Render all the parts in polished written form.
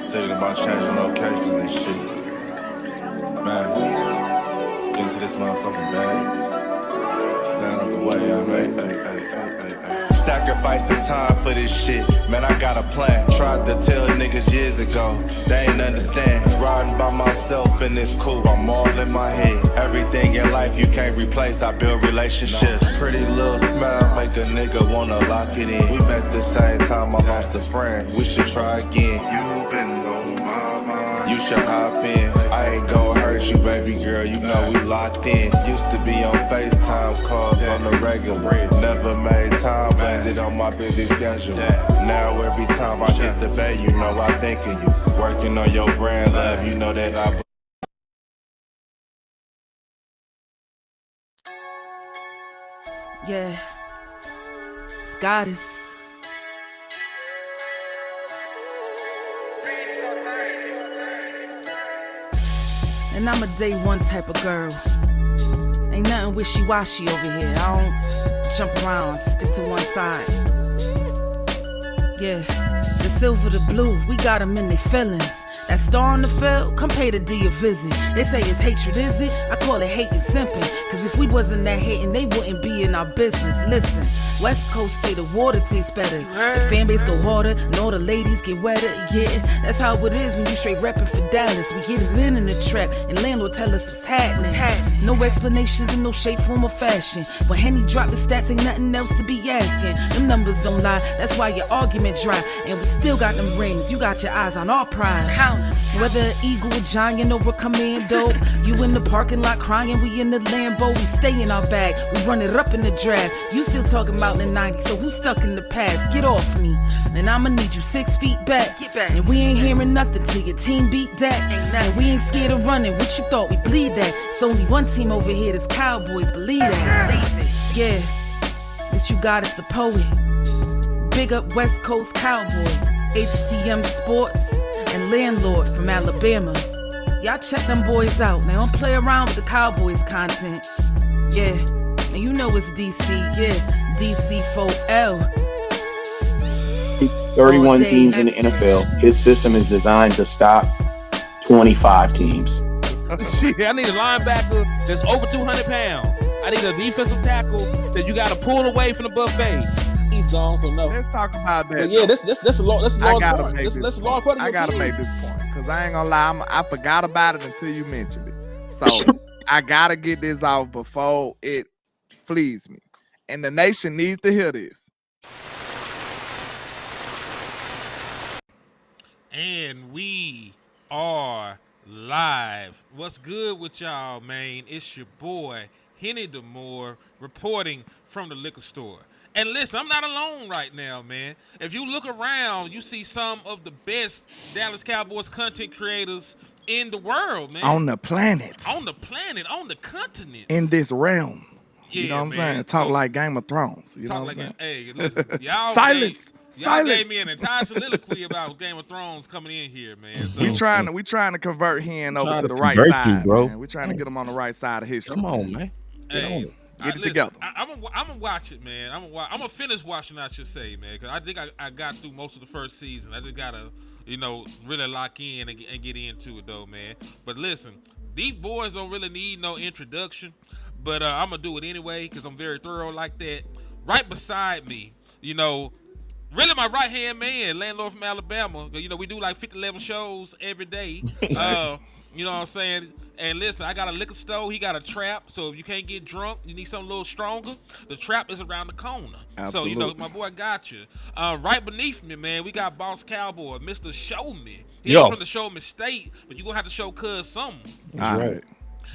Thinking about changing locations and shit. Man, into this motherfucking bag. Stand on the way I made. Sacrificing time for this shit. Man, I got a plan. Tried to tell niggas years ago. They ain't understand. Riding by myself and it's cool. I'm all in my head. Everything in life you can't replace. I build relationships. Pretty little smile make a nigga wanna lock it in. We met the same time I lost a friend. We should try again. You've been on my mind. You should hop in. I ain't gon' hurt you, baby girl. You know we locked in. Used to be on FaceTime calls on the regular. Never made time, landed on my busy schedule. Now every time I get the bay, you know I think of you. Working on your brand, love, you know that I. Yeah, it's goddess. And I'm a day one type of girl. Ain't nothing wishy-washy over here. I don't jump around, stick to one side. Yeah, the silver, the blue, we got them in their feelings. That star on the field, come pay the D a visit. They say it's hatred, is it? I call it hate and simping. Cause if we wasn't that hating, they wouldn't be in our business. Listen, West Coast say the water tastes better. The fan base go harder, and all the ladies get wetter. Yeah, that's how it is when you straight reppin' for Dallas. We get it in the trap, and landlord tell us what's happening. No explanations in no shape, form, or fashion. When Henny drop the stats, ain't nothing else to be asking. Them numbers don't lie, that's why your argument dry. And we still got them rings, you got your eyes on our prize. Whether an eagle, a giant, or a commando, you in the parking lot crying, we in the Lambo. We stay in our bag, we run it up in the draft. You still talking about the 90s, so who's stuck in the past? Get off me, and I'ma need you 6 feet back. And we ain't hearing nothing till your team beat that. And we ain't scared of running, what you thought, we bleed that. It's only one team over here, that's Cowboys, believe that. Yeah, this you got is a poet. Big up West Coast Cowboy, HTM Sports, and Landlord from Alabama. Y'all check them boys out. They don't play around with the Cowboys content. Yeah, and you know it's DC. Yeah, DC 4L. 31 teams in the NFL. His system is designed to stop 25 teams. Shit, I need a linebacker that's over 200 pounds. I need a defensive tackle that you got to pull away from the buffet. He's gone, so no. Let's talk about that. But yeah, that's a large part. That's a large part of I gotta make this point because I ain't gonna lie, I forgot about it until you mentioned it. So I gotta get this out before it flees me, and the nation needs to hear this. And we are live. What's good with y'all, man? It's your boy Henny DeMoore reporting from the liquor store. And listen, I'm not alone right now, man. If you look around, you see some of the best Dallas Cowboys content creators in the world, man. On the planet. On the planet, on the continent. In this realm. Yeah, you know what I'm man. saying? Talk like Game of Thrones. You know what I'm saying? Hey, listen, y'all Silence. Y'all gave me an entire soliloquy about Game of Thrones coming in here, man. So, we trying to convert him over to the right side, bro. Man. We trying to get him on the right side of history. Come on, man. Get it together. I'm gonna watch it, man. I'm gonna finish watching, I should say, man, because I think I got through most of the first season. I just gotta, really lock in and get into it, though, man. But listen, these boys don't really need no introduction, but I'm gonna do it anyway because I'm very thorough like that. Right beside me, really my right-hand man, Landlord from Alabama. We do like 50-11 shows every day. Nice. You know what I'm saying? And listen, I got a liquor store. He got a trap. So if you can't get drunk, you need something a little stronger. The trap is around the corner. Absolutely. So, my boy got you. Right beneath me, man, we got Boss Cowboy, Mr. Show Me. He ain't from the Show Me State, but you're going to have to show Cuz something. That's right.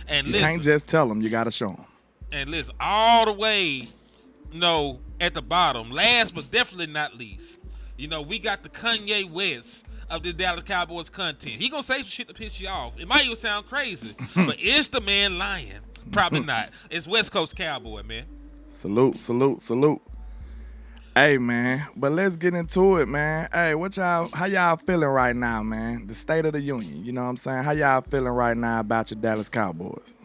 And you listen, can't just tell him. You got to show him. And listen, all the way, at the bottom, last but definitely not least, we got the Kanye West of the Dallas Cowboys content. He gonna say some shit to piss you off. It might even sound crazy, but is the man lying? Probably not. It's West Coast Cowboy, man. Salute. Hey man, but let's get into it, man. Hey, how y'all feeling right now, man? The state of the union, you know what I'm saying? How y'all feeling right now about your Dallas Cowboys?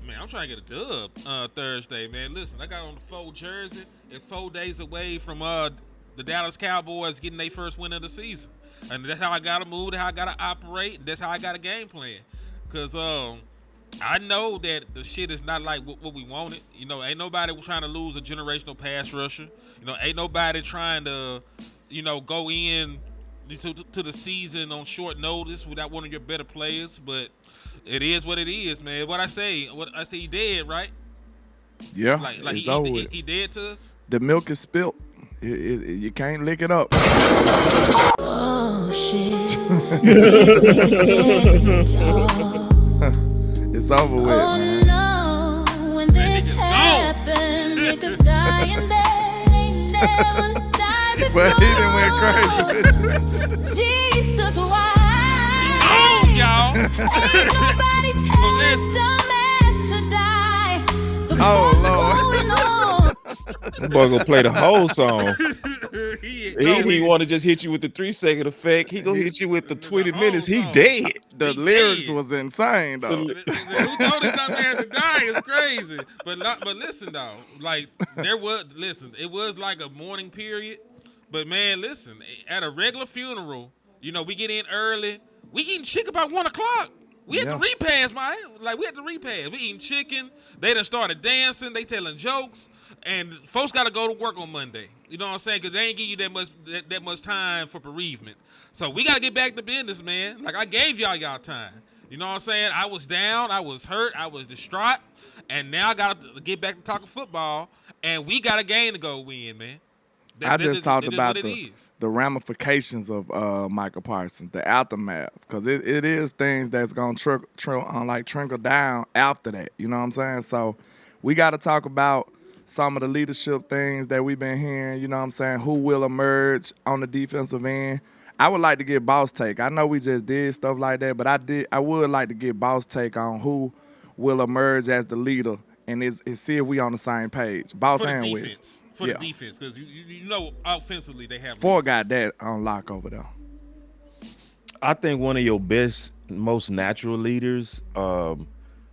Man, I'm trying to get a dub Thursday, man. Listen, I got on the 4 jersey. It's 4 days away from the Dallas Cowboys getting their first win of the season. And that's how I got to move, that's how I got to operate, that's how I got a game plan. Because I know that the shit is not like what we wanted. You know, ain't nobody trying to lose a generational pass rusher. You know, ain't nobody trying to, go in to the season on short notice without one of your better players. But it is what it is, man. What I say, he dead, right? Yeah, Like it's over with. he dead to us. The milk is spilt. You can't lick it up. Oh shit. It's over with, man. No, when this happened, niggas dying there ain't never died before. But he done went crazy. Jesus, why? Oh, y'all. Ain't nobody tell this dumbass to die. Oh, Lord. That boy gonna play the whole song. He want to just hit you with the 3-second effect. He gonna hit you with the 20 minutes. He dead. The lyrics was insane though. Who told this dumb man to die? It's crazy. But listen though, like it was like a mourning period. But man, listen, at a regular funeral, we get in early. We eating chicken by 1 o'clock. We had to repass, man. Like we had to repass. We eating chicken. They done started dancing. They telling jokes. And folks got to go to work on Monday. You know what I'm saying? Because they ain't give you that much time for bereavement. So we got to get back to business, man. Like I gave y'all time. You know what I'm saying? I was down. I was hurt. I was distraught. And now I got to get back to talking football. And we got a game to go win, man. I just talked about the ramifications of Micah Parsons, the aftermath, because it is things that's going to trickle down after that. You know what I'm saying? So we got to talk about some of the leadership things that we've been hearing, you know what I'm saying, who will emerge on the defensive end. I would like to get Boss take. I know we just did stuff like that, but I would like to get Boss take on who will emerge as the leader and see if we on the same page. Boss and Wiz. For the defense, because offensively they have. Ford got that on lock over there. I think one of your best, most natural leaders are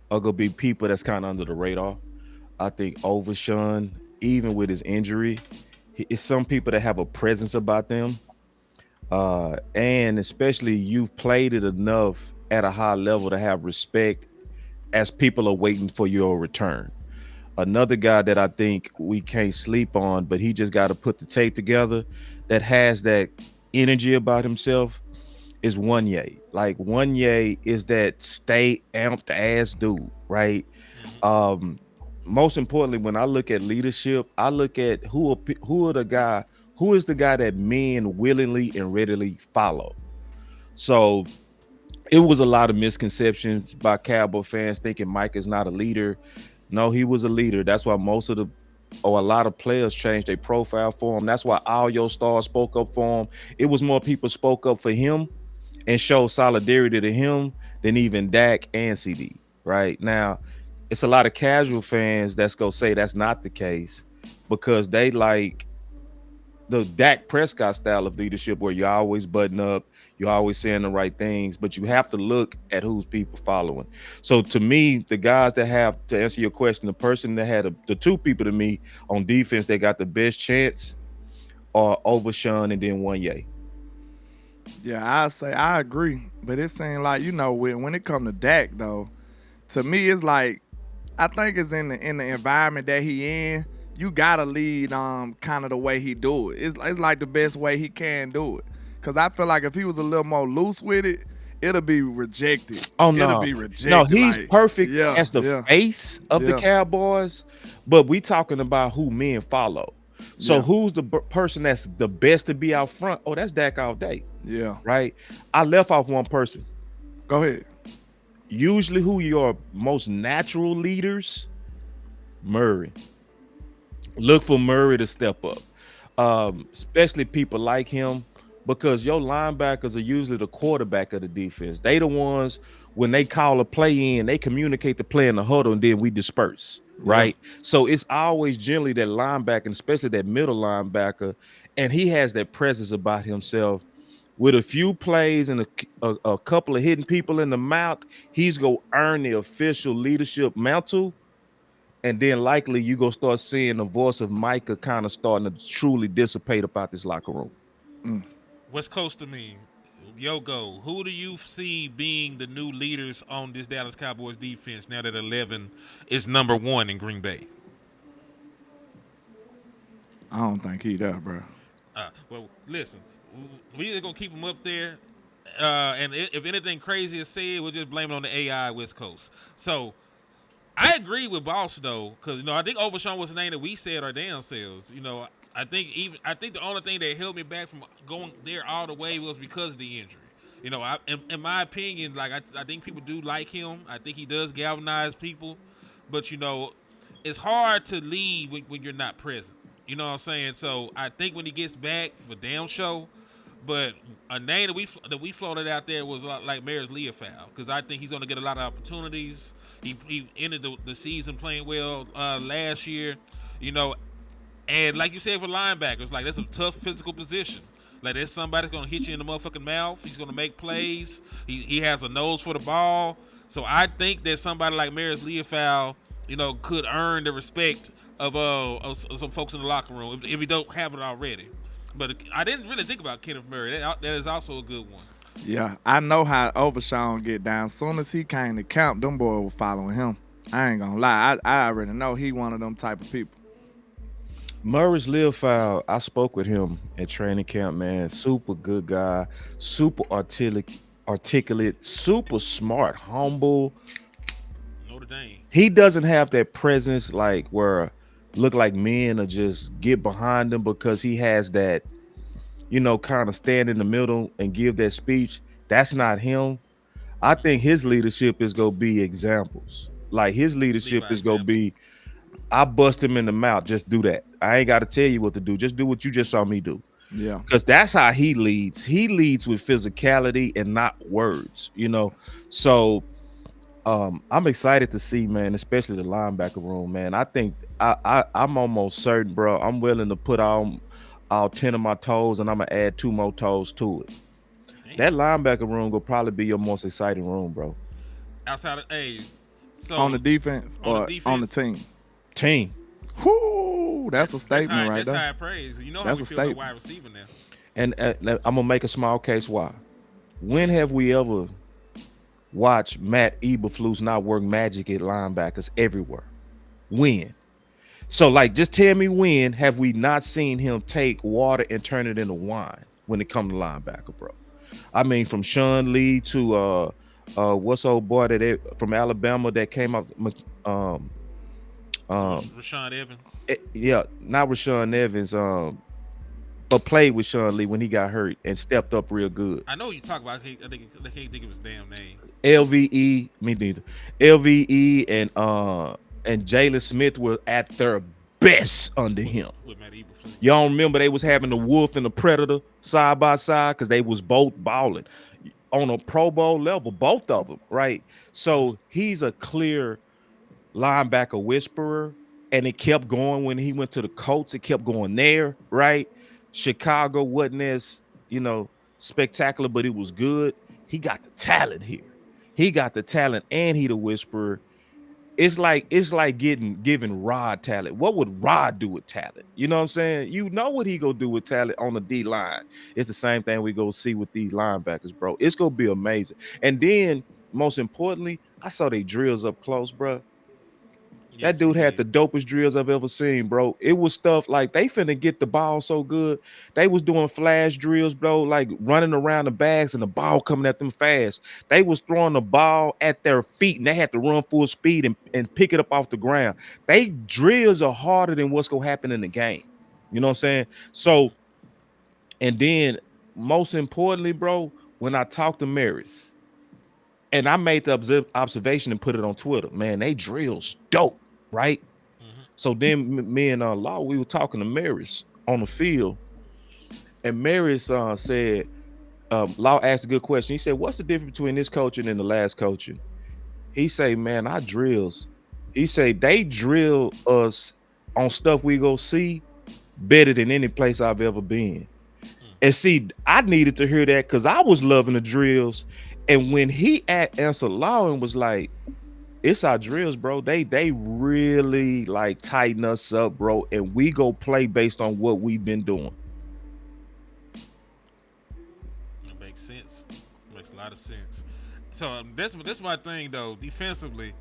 gonna be people that's kind of under the radar. I think Overshawn, even with his injury, it's some people that have a presence about them. And especially you've played it enough at a high level to have respect as people are waiting for your return. Another guy that I think we can't sleep on, but he just got to put the tape together, that has that energy about himself, is Wanye. Like Wanye is that stay amped ass dude, right? Most importantly, when I look at leadership, I look at who is the guy that men willingly and readily follow. So it was a lot of misconceptions by Cowboy fans thinking Mike is not a leader. No, he was a leader. That's why a lot of players changed their profile for him. That's why all your stars spoke up for him. It was more people spoke up for him and showed solidarity to him than even Dak and CD. Right now, it's a lot of casual fans that's gonna say that's not the case because they like the Dak Prescott style of leadership where you're always button up, you're always saying the right things, but you have to look at who's people following. So to me, the guys that have, to answer your question, the person that had the two people to me on defense that got the best chance are Overshawn and then Wanye. Yeah, I agree. But it seems like, when it comes to Dak though, to me it's like, I think it's in the environment that he in. You gotta lead kind of the way he do it. It's like the best way he can do it. Cause I feel like if he was a little more loose with it, it'll be rejected. Oh no, it'll be rejected. No, he's perfect as the face of the Cowboys. But we talking about who men follow. So who's the person that's the best to be out front? Oh, that's Dak all day. Yeah. Right. I left off one person. Go ahead. Usually who your most natural leaders, Murray. Look for Murray to step up, especially people like him, because your linebackers are usually the quarterback of the defense. They the ones, when they call a play in, they communicate the play in the huddle and then we disperse, right? So it's always generally that linebacker, and especially that middle linebacker, and he has that presence about himself. With a few plays and a couple of hitting people in the mouth, he's gonna earn the official leadership mantle. And then likely you gonna start seeing the voice of Micah kind of starting to truly dissipate about this locker room. West Coast to me, Yogo, who do you see being the new leaders on this Dallas Cowboys defense now that 11 is number 1 in Green Bay? I don't think he there, bro. Well, listen, we just gonna keep him up there, and if anything crazy is said, we'll just blame it on the AI West Coast. So I agree with Boss though, because I think Overshawn was the name that we said our damn selves. I think the only thing that held me back from going there all the way was because of the injury. In my opinion, like I think people do like him. I think he does galvanize people, but it's hard to lead when you're not present. You know what I'm saying? So I think when he gets back, for damn show. But a name that we floated out there was like Maris Leofow, because I think he's going to get a lot of opportunities. He ended the season playing well last year, and like you said for linebackers, like that's a tough physical position. Like there's somebody that's going to hit you in the motherfucking mouth. He's going to make plays. He has a nose for the ball. So I think that somebody like Maris Leofow, could earn the respect of some folks in the locker room if he don't have it already. But I didn't really think about Kenneth Murray. That is also a good one. Yeah, I know how Overshawn get down. As soon as he came to camp, them boys were following him. I ain't gonna lie. I already know he one of them type of people. Maurice Leofow, I spoke with him at training camp, man. Super good guy, super articulate, super smart, humble. Notre Dame. He doesn't have that presence like where look like men or just get behind him, because he has that, kind of stand in the middle and give that speech. That's not him. I think his leadership is going to be examples. Like his leadership is going to be, I bust him in the mouth. Just do that. I ain't got to tell you what to do. Just do what you just saw me do. Yeah. Because that's how he leads. He leads with physicality and not words, So I'm excited to see, man, especially the linebacker room, man. I think I'm almost certain, bro. I'm willing to put all 10 of my toes, and I'm going to add 2 more toes to it. Damn. That linebacker room will probably be your most exciting room, bro. Outside of, so on the defense or on the team? Team. Whoo, that's a statement right there. That's high praise. That's a statement. Wide receiver now. And I'm going to make a small case why. When have we ever watched Matt Eberflus not work magic at linebackers everywhere? When? So, just tell me, when have we not seen him take water and turn it into wine when it comes to linebacker, bro? I mean, from Sean Lee to what's old boy from Alabama that came up, Rashaan Evans. Not Rashaan Evans, but played with Sean Lee when he got hurt and stepped up real good. I know you talk about. I can't think of his damn name. LVE, me neither. LVE and Jalen Smith were at their best under him. Y'all remember they was having the Wolf and the Predator side by side because they was both balling on a Pro Bowl level, both of them, right? So he's a clear linebacker whisperer, and it kept going when he went to the Colts. It kept going there, right? Chicago wasn't as, spectacular, but it was good. He got the talent here. He got the talent, and he the whisperer. It's like giving Rod talent. What would Rod do with talent? You know what I'm saying? You know what he gonna do with talent on the D line. It's the same thing we go see with these linebackers, bro. It's gonna be amazing. And then, most importantly, I saw they drills up close, bro. Yes, that dude had the dopest drills I've ever seen, bro. It was stuff like they finna get the ball so good. They was doing flash drills, bro, like running around the bags and the ball coming at them fast. They was throwing the ball at their feet, and they had to run full speed and pick it up off the ground. They drills are harder than what's gonna happen in the game. You know what I'm saying? So, and then most importantly, bro, when I talked to Maris, and I made the observation and put it on Twitter, man, they drills dope. Right. Mm-hmm. So then me and Law, we were talking to Maris on the field, and Maris said, Law asked a good question. He said, what's the difference between this coaching and the last coaching? He said, man, our drills He said they drill us on stuff we go see better than any place I've ever been. And see, I needed to hear that because I was loving the drills. And when he answered law and was like, it's our drills, bro. They really like tighten us up, bro. And we go play based on what we've been doing. That makes sense. Makes a lot of sense. So this my thing though. Defensively,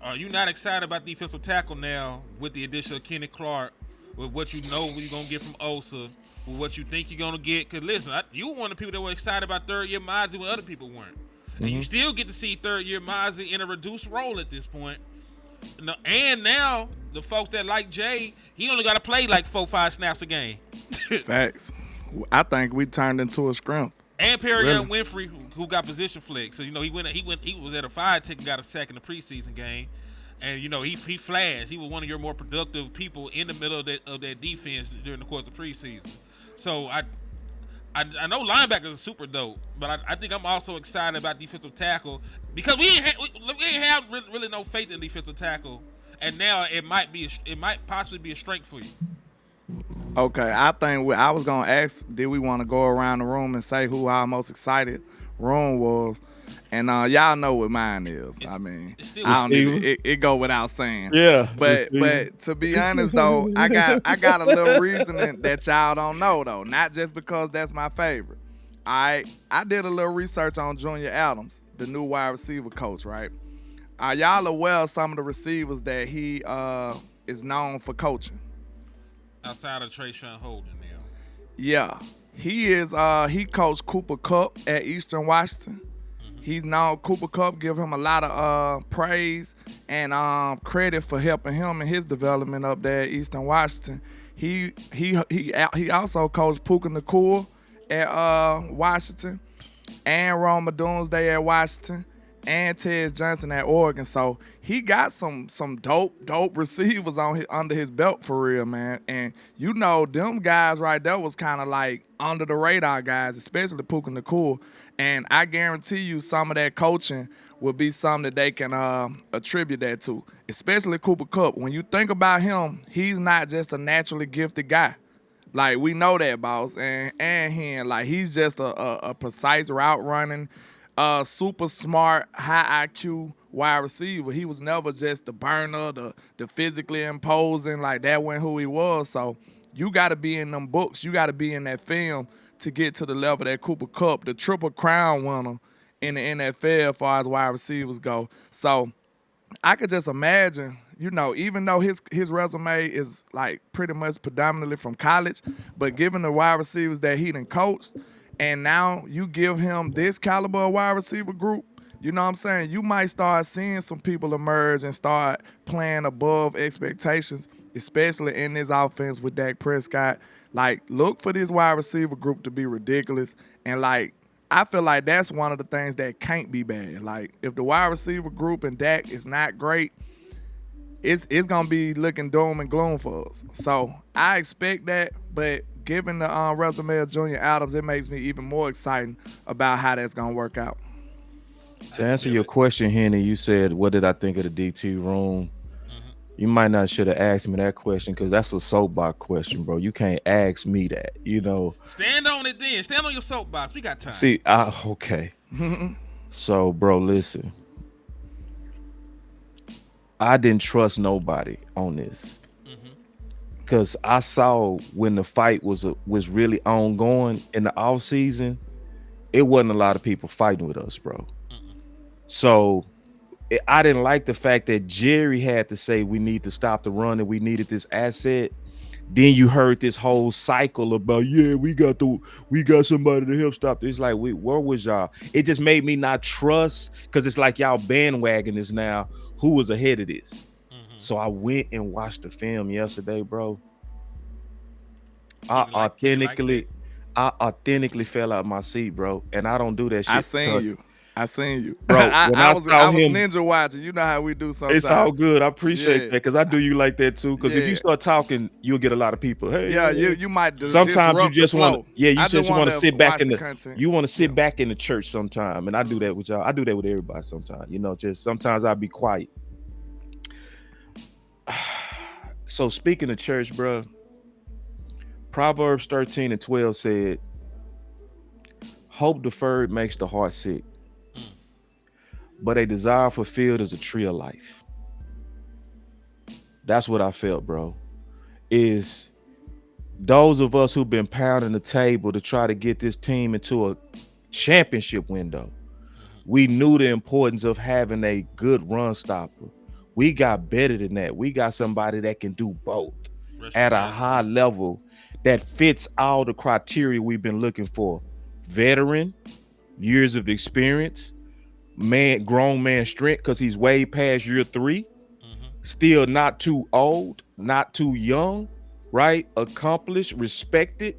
are you not excited about defensive tackle now with the addition of Kenny Clark, with what you know you're gonna get from Osa, with what you think you're gonna get? Cause listen, you were one of the people that were excited about third-year Mozzie when other people weren't. And you still get to see third-year Mozzie in a reduced role at this point. And now the folks that like Jay, he only got to play like 4-5 snaps a game. Facts. I think we turned into a scrimp. And Perry Winfrey, who got position flex. So he was at a 5 tick and got a sack in the preseason game. And he flashed. He was one of your more productive people in the middle of that defense during the course of preseason. So I know linebackers are super dope, but I think I'm also excited about defensive tackle because we ain't have really no faith in defensive tackle, and now it might possibly be a strength for you. Okay, I think I was gonna ask, did we want to go around the room and say who our most excited room was? And y'all know what mine is. I mean, I don't even, it go without saying. Yeah. But to be honest though, I got a little reasoning that y'all don't know though. Not just because that's my favorite. I did a little research on Junior Adams, the new wide receiver coach, right? Are y'all aware of some of the receivers that he is known for coaching? Outside of Trayshawn Holden now. Yeah. He coached Cooper Kupp at Eastern Washington. He's known Cooper Kupp, give him a lot of praise and credit for helping him in his development up there at Eastern Washington. He also coached Puka Nacua at Washington, and Roma Doomsday at Washington, and Ted Johnson at Oregon. So he got some dope receivers under his belt for real, man. And them guys right there was kind of like under the radar guys, especially Puka Nacua. And I guarantee you some of that coaching will be something that they can attribute that to, especially Cooper Kupp. When you think about him, he's not just a naturally gifted guy. Like, we know that, boss. And him, like, he's just a precise route running, super smart, high IQ wide receiver. He was never just the burner, the physically imposing. Like, that wasn't who he was. So you got to be in them books. You got to be in that film to get to the level that Cooper Kupp, the Triple Crown winner in the NFL as far as wide receivers go. So I could just imagine, even though his resume is like pretty much predominantly from college, but given the wide receivers that he done coached, and now you give him this caliber of wide receiver group, you know what I'm saying? You might start seeing some people emerge and start playing above expectations, especially in this offense with Dak Prescott. Like, look for this wide receiver group to be ridiculous. And, like, I feel like that's one of the things that can't be bad. Like, if the wide receiver group and Dak is not great, it's going to be looking doom and gloom for us. So, I expect that. But given the resume of Junior Adams, it makes me even more excited about how that's going to work out. To answer your question, Henny, you said, what did I think of the DT room? You might not should have asked me that question because that's a soapbox question, bro. You can't ask me that, Stand on it then. Stand on your soapbox. We got time. See, okay. So, bro, listen. I didn't trust nobody on this because I saw when the fight was really ongoing in the off season, it wasn't a lot of people fighting with us, bro. So I didn't like the fact that Jerry had to say we need to stop the run and we needed this asset. Then you heard this whole cycle about, we got somebody to help stop this. Like, where was y'all? It just made me not trust because it's like y'all bandwagon this now. Who was ahead of this? So I went and watched the film yesterday, bro. I authentically fell out my seat, bro. And I don't do that shit. I seen you. Bro, I was ninja watching. You know how we do sometimes. It's all good. I appreciate that because I do you like that too. Because if you start talking, you'll get a lot of people. Hey, you might do. Sometimes you just want to. You just want to sit back in the content. You want to sit back in the church sometime, and I do that with y'all. I do that with everybody sometimes. Just sometimes I'll be quiet. So speaking of church, bro, Proverbs 13:12 said, "Hope deferred makes the heart sick, but a desire fulfilled is a tree of life." That's what I felt, bro. Is those of us who've been pounding the table to try to get this team into a championship window, we knew the importance of having a good run stopper. We got better than that. We got somebody that can do both at a high level that fits all the criteria we've been looking for. Veteran, years of experience, grown man strength, because he's way past year 3. Still not too old, not too young, right? Accomplished, respected,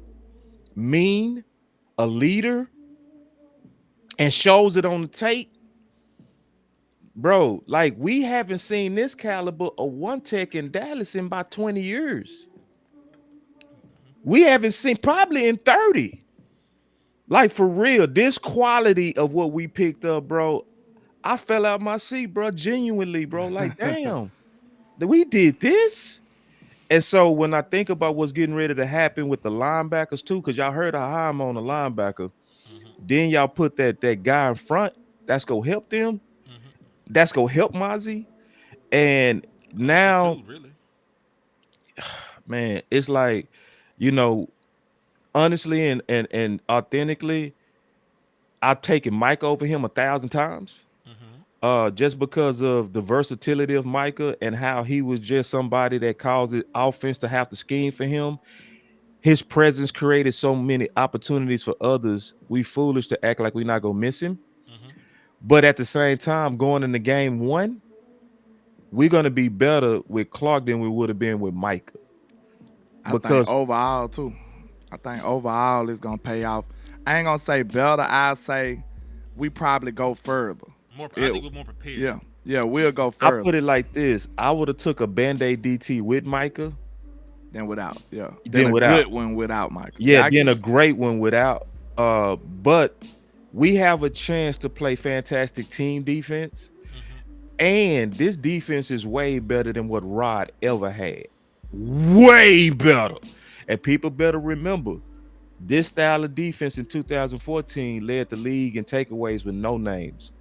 mean, a leader, and shows it on the tape. Bro, like, we haven't seen this caliber of one tech in Dallas in about 20 years. We haven't seen, probably in 30. Like, for real, this quality of what we picked up, bro, I fell out my seat, bro, genuinely, bro. Like, damn, we did this. And so when I think about what's getting ready to happen with the linebackers too, because y'all heard how high I'm on the linebacker, then y'all put that guy in front that's gonna help them. That's gonna help Mozzie. And now, man, it's like, honestly and authentically, I've taken Micah over him 1,000 times. Just because of the versatility of Micah and how he was just somebody that caused the offense to have to scheme for him. His presence created so many opportunities for others. We foolish to act like we're not gonna miss him. But at the same time, going into game 1, we're gonna be better with Clark than we would have been with Micah. Because I think overall too, it's gonna pay off. I ain't gonna say better. I say we probably go further. I think we're more prepared. Yeah, we'll go further. I put it like this: I would have took a Band-Aid DT with Micah, then without. Yeah, then a without. Good one without Micah. Yeah, then a great one without. But we have a chance to play fantastic team defense, and this defense is way better than what Rod ever had. Way better. And people better remember, this style of defense in 2014 led the league in takeaways with no names.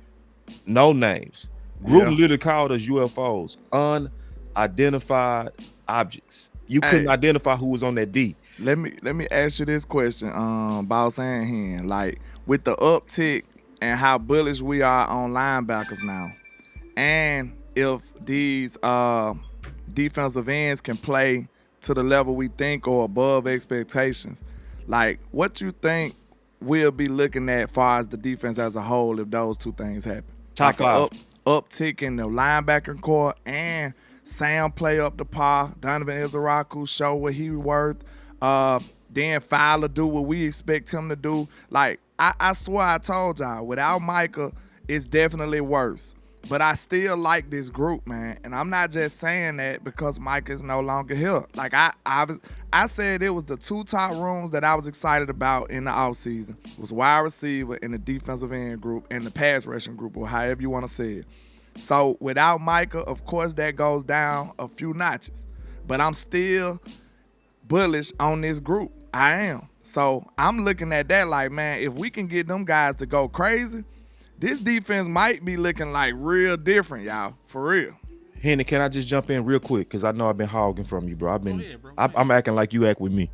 No names. Gruden literally called us UFOs, unidentified objects. You couldn't identify who was on that D. Let me ask you this question, Boss and Hen. Like, with the uptick and how bullish we are on linebackers now, and if these defensive ends can play to the level we think or above expectations, like, what you think we'll be looking at as far as the defense as a whole if those two things happen? Top 5. Uptick in the linebacker core, and Sam play up to par. Donovan Izaraku show what he worth. Then Fowler do what we expect him to do. Like, I swear I told y'all, without Micah, it's definitely worse. But I still like this group, man. And I'm not just saying that because Micah is no longer here. Like, I said it was the 2 top rooms that I was excited about in the offseason. It was wide receiver and the defensive end group and the pass rushing group, or however you want to say it. So without Micah, of course, that goes down a few notches. But I'm still bullish on this group. I am. So I'm looking at that like, man, if we can get them guys to go crazy, this defense might be looking like real different, y'all. For real. Henny, can I just jump in real quick? Because I know I've been hogging from you, bro. I'm acting like you act with me.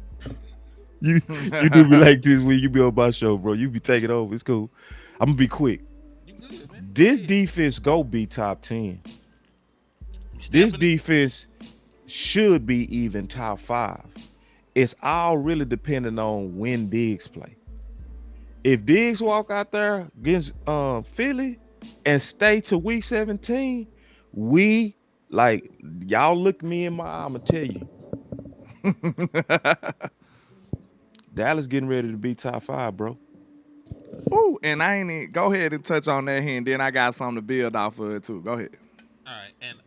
You do me like this when you be on my show, bro. You be taking over. It's cool. I'm going to be quick. Good, this defense go be top 10. This defense should be even top 5. It's all really depending on when Diggs play. If Diggs walk out there against Philly and stay to week 17, we, like, y'all look me in my eye, I'm going to tell you. Dallas getting ready to be top 5, bro. Ooh, and I ain't even, go ahead and touch on that here, and then I got something to build off of it too. Go ahead. All right, and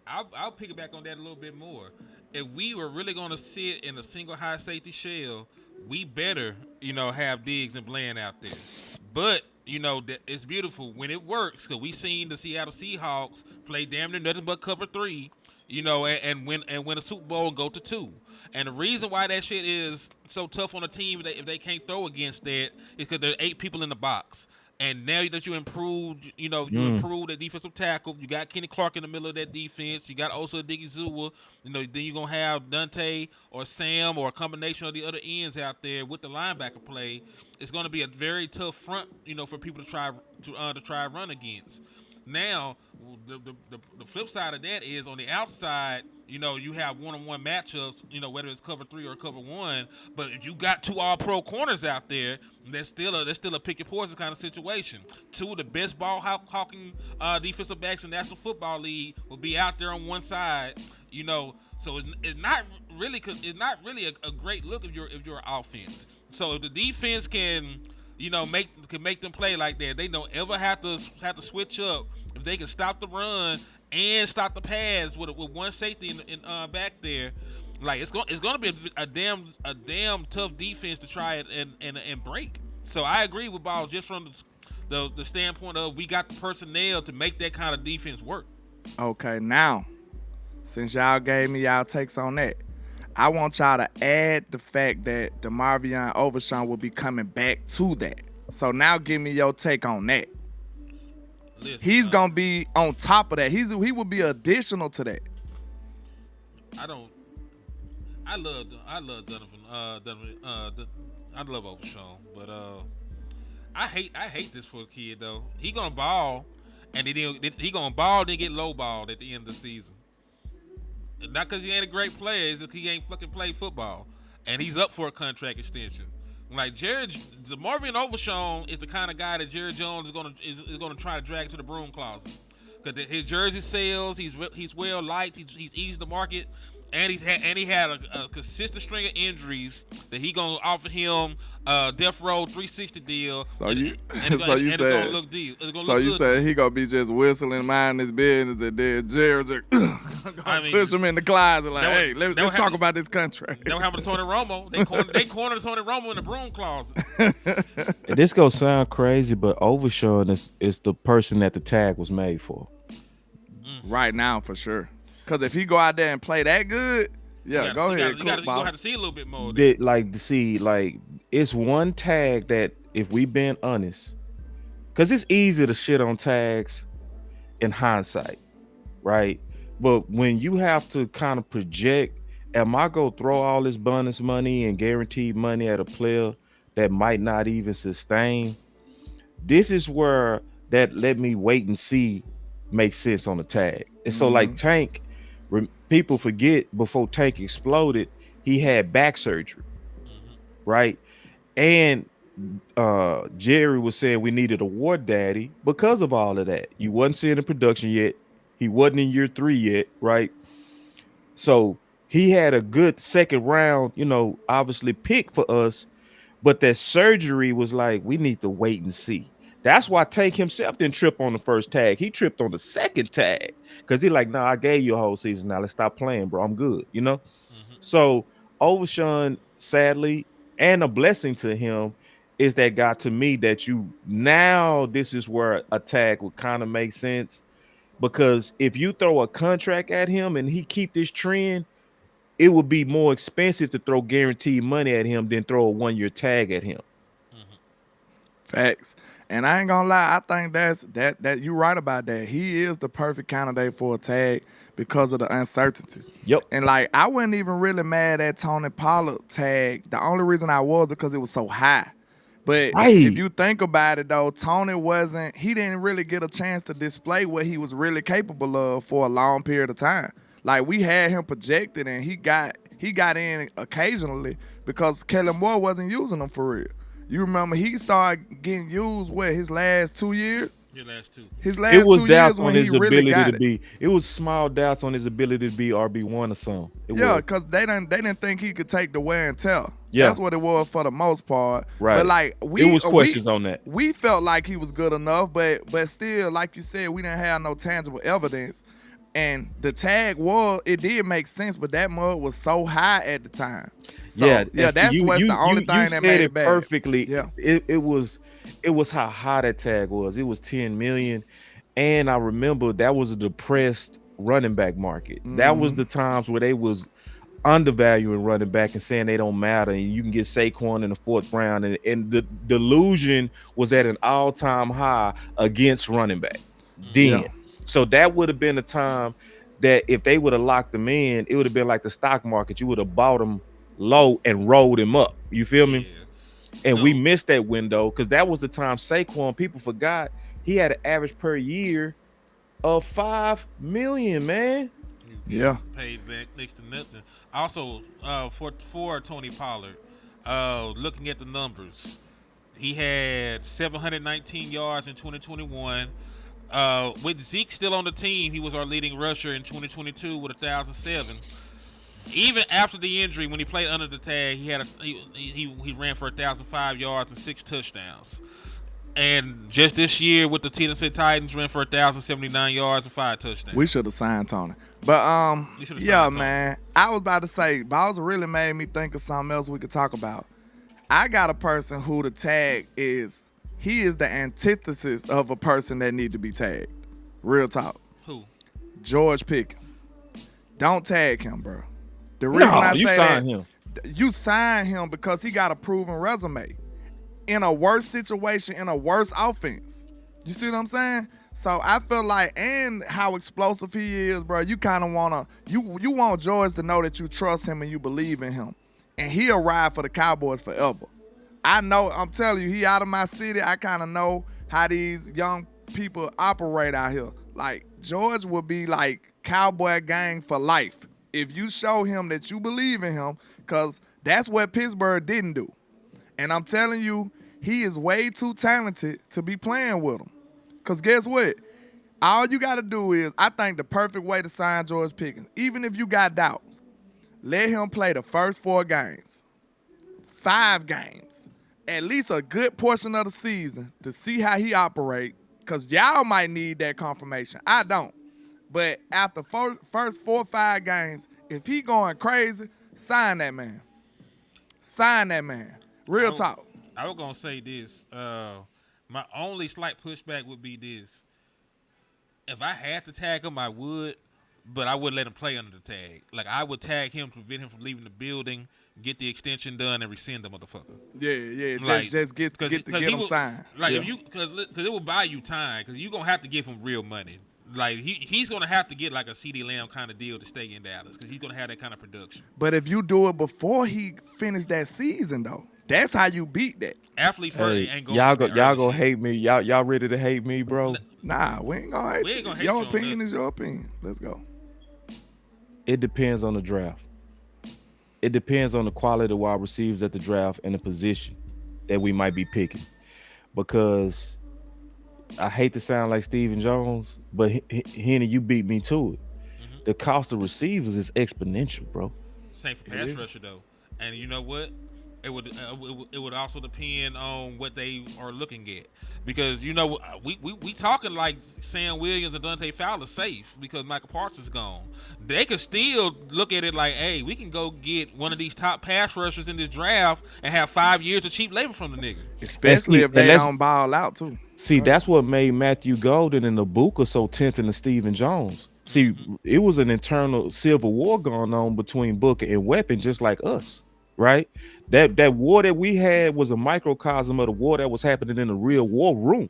I'll piggyback on that a little bit more. If we were really going to sit in a single high safety shell, we better, have Diggs and Bland out there. But, it's beautiful when it works, because we seen the Seattle Seahawks play damn near nothing but cover 3, and win a Super Bowl and go to 2. And the reason why that shit is so tough on a team if they can't throw against that is because there are 8 people in the box. And now that you improved, you improved the defensive tackle. You got Kenny Clark in the middle of that defense. You got also Digizua. Then you're gonna have Dante or Sam or a combination of the other ends out there with the linebacker play. It's gonna be a very tough front, for people to try to run against. Now, the flip side of that is on the outside, you have one-on-one matchups, whether it's cover 3 or cover 1. But if you got 2 all-pro corners out there, that's still a pick your poison kind of situation. 2 of the best ball hawking defensive backs in the National Football League will be out there on one side, So it's not really a great look if you're an offense. So if the defense can make them play like that, they don't ever have to switch up. If they can stop the run and stop the pass with one safety in back there, like it's gonna be a damn tough defense to try it and break. So I agree with Ball just from the standpoint of we got the personnel to make that kind of defense work. Okay, now since y'all gave me y'all takes on that, I want y'all to add the fact that DeMarvion Overshown will be coming back to that. So now give me your take on that. Listen, he's gonna be on top of that. He will be additional to that. I love Donovan. I love Overshown, but I hate this for a kid though. He gonna ball, and he gonna ball then get low balled at the end of the season. Not because he ain't a great player, it's because he ain't fucking played football, and he's up for a contract extension. Like Marvin Overshown is the kind of guy that Jerry Jones is gonna try to drag to the broom closet, because his jersey sales, he's well liked, he's easy to market, and he had a consistent string of injuries that he gonna offer him a death row 360 deal. So you said he gonna be just whistling, minding his business, and then Jerry just push him in the closet like, hey, let's talk about this contract. That what happened to Tony Romo. They cornered Tony Romo in the broom closet. And this gonna sound crazy, but Overshown is the person that the tag was made for. Right now, for sure. Because if he go out there and play that good, go ahead. You gonna have to see a little bit more. It's one tag that, if we been honest, because it's easy to shit on tags in hindsight, right? But when you have to kind of project, am I gonna throw all this bonus money and guaranteed money at a player that might not even sustain? This is where that let me wait and see makes sense on the tag. And so like Tank, people forget, before Tank exploded, he had back surgery, right? And Jerry was saying we needed a war daddy because of all of that. You wasn't seeing the production yet. He wasn't in year 3 yet, right? So he had a good second round, obviously pick for us, but that surgery was like, we need to wait and see. That's why Tank himself didn't trip on the first tag. He tripped on the second tag because he like, I gave you a whole season. Now let's stop playing, bro. I'm good, So Overshown, sadly, and a blessing to him, is that guy to me that this is where a tag would kind of make sense, because if you throw a contract at him and he keep this trend, it would be more expensive to throw guaranteed money at him than throw a 1-year tag at him. Facts. And I ain't gonna lie, I think that you're right about that. He is the perfect candidate for a tag because of the uncertainty. Yep. And like, I wasn't even really mad at Tony Pollard tag. The only reason I was because it was so high. But if you think about it though, Tony he didn't really get a chance to display what he was really capable of for a long period of time. Like, we had him projected and he got in occasionally because Kellen Moore wasn't using him for real. You remember he started getting used his last 2 years? His last 2 years when he really got it. It was small doubts on his ability to be RB1 or something. Because they didn't think he could take the wear and tear. Yeah. That's what it was for the most part. Right. But like it was questions on that. We felt like he was good enough, but still, like you said, we didn't have no tangible evidence. And the tag it did make sense, but that mud was so high at the time. So, that's the only thing that made it bad. Perfectly. Yeah. It was how high that tag was. It was $10 million. And I remember that was a depressed running back market. That was the times where they was undervaluing running back and saying they don't matter, and you can get Saquon in the 4th round, and the delusion was at an all-time high against running back then. So that would have been a time that if they would have locked them in, it would have been like the stock market. You would have bought them low and rolled him up. You feel me? And we missed that window because that was the time Saquon, people forgot, he had an average per year of $5 million, man. Yeah, paid back next to nothing. Also, for Tony Pollard, looking at the numbers, he had 719 yards in 2021. With Zeke still on the team, he was our leading rusher in 2022 with 1,007. Even after the injury, when he played under the tag, he ran for 1,005 yards and 6 touchdowns. And just this year with the Tennessee Titans, ran for 1,079 yards and 5 touchdowns. We should have signed Tony. But yeah, man. I was about to say, Boss really made me think of something else we could talk about. I got a person who the tag is. He is the antithesis of a person that need to be tagged. Real talk. Who? George Pickens. Don't tag him, bro. The reason I say that, you sign him because he got a proven resume in a worse situation, in a worse offense. You see what I'm saying? So I feel like, and how explosive he is, bro, you kind of want to, you want George to know that you trust him and you believe in him. And he'll ride for the Cowboys forever. I know, I'm telling you, he out of my city. I kind of know how these young people operate out here. Like, George will be like Cowboy gang for life if you show him that you believe in him, because that's what Pittsburgh didn't do. And I'm telling you, he is way too talented to be playing with him. Because guess what? All you got to do is, I think the perfect way to sign George Pickens, even if you got doubts, let him play the first 4 games, 5 games, at least a good portion of the season to see how he operate, because y'all might need that confirmation. I don't. But after first 4 or 5 games, if he going crazy, sign that man. Sign that man. Real talk. I was going to say this. My only slight pushback would be this. If I had to tag him, I would, but I wouldn't let him play under the tag. Like, I would tag him to prevent him from leaving the building, get the extension done, and rescind the motherfucker. Yeah. Just get him signed. Like, if you, because it will buy you time, because you're going to have to give him real money. Like, he's going to have to get like a CeeDee Lamb kind of deal to stay in Dallas, because he's going to have that kind of production. But if you do it before he finished that season, though, that's how you beat that. Athlete first ain't going y'all gonna hate me. Y'all ready to hate me, bro? Nah, we ain't gonna hate you. Your opinion is your opinion. Let's go. It depends on the draft. It depends on the quality of wide receivers at the draft and the position that we might be picking. Because I hate to sound like Stephen Jones, but Henny, you beat me to it. Mm-hmm. The cost of receivers is exponential, bro. Same for pass rusher though, and you know what? It would also depend on what they are looking at, because you know we talking like Sam Williams and Dante Fowler safe because Micah Parsons is gone. They could still look at it like, hey, we can go get one of these top pass rushers in this draft and have 5 years of cheap labor from the nigga. Especially if they don't ball out too. See, that's what made Matthew Golden and Ibuka so tempting to Stephen Jones. See, it was an internal civil war going on between Booker and Weapon, just like us. Right, that war that we had was a microcosm of the war that was happening in the real war room.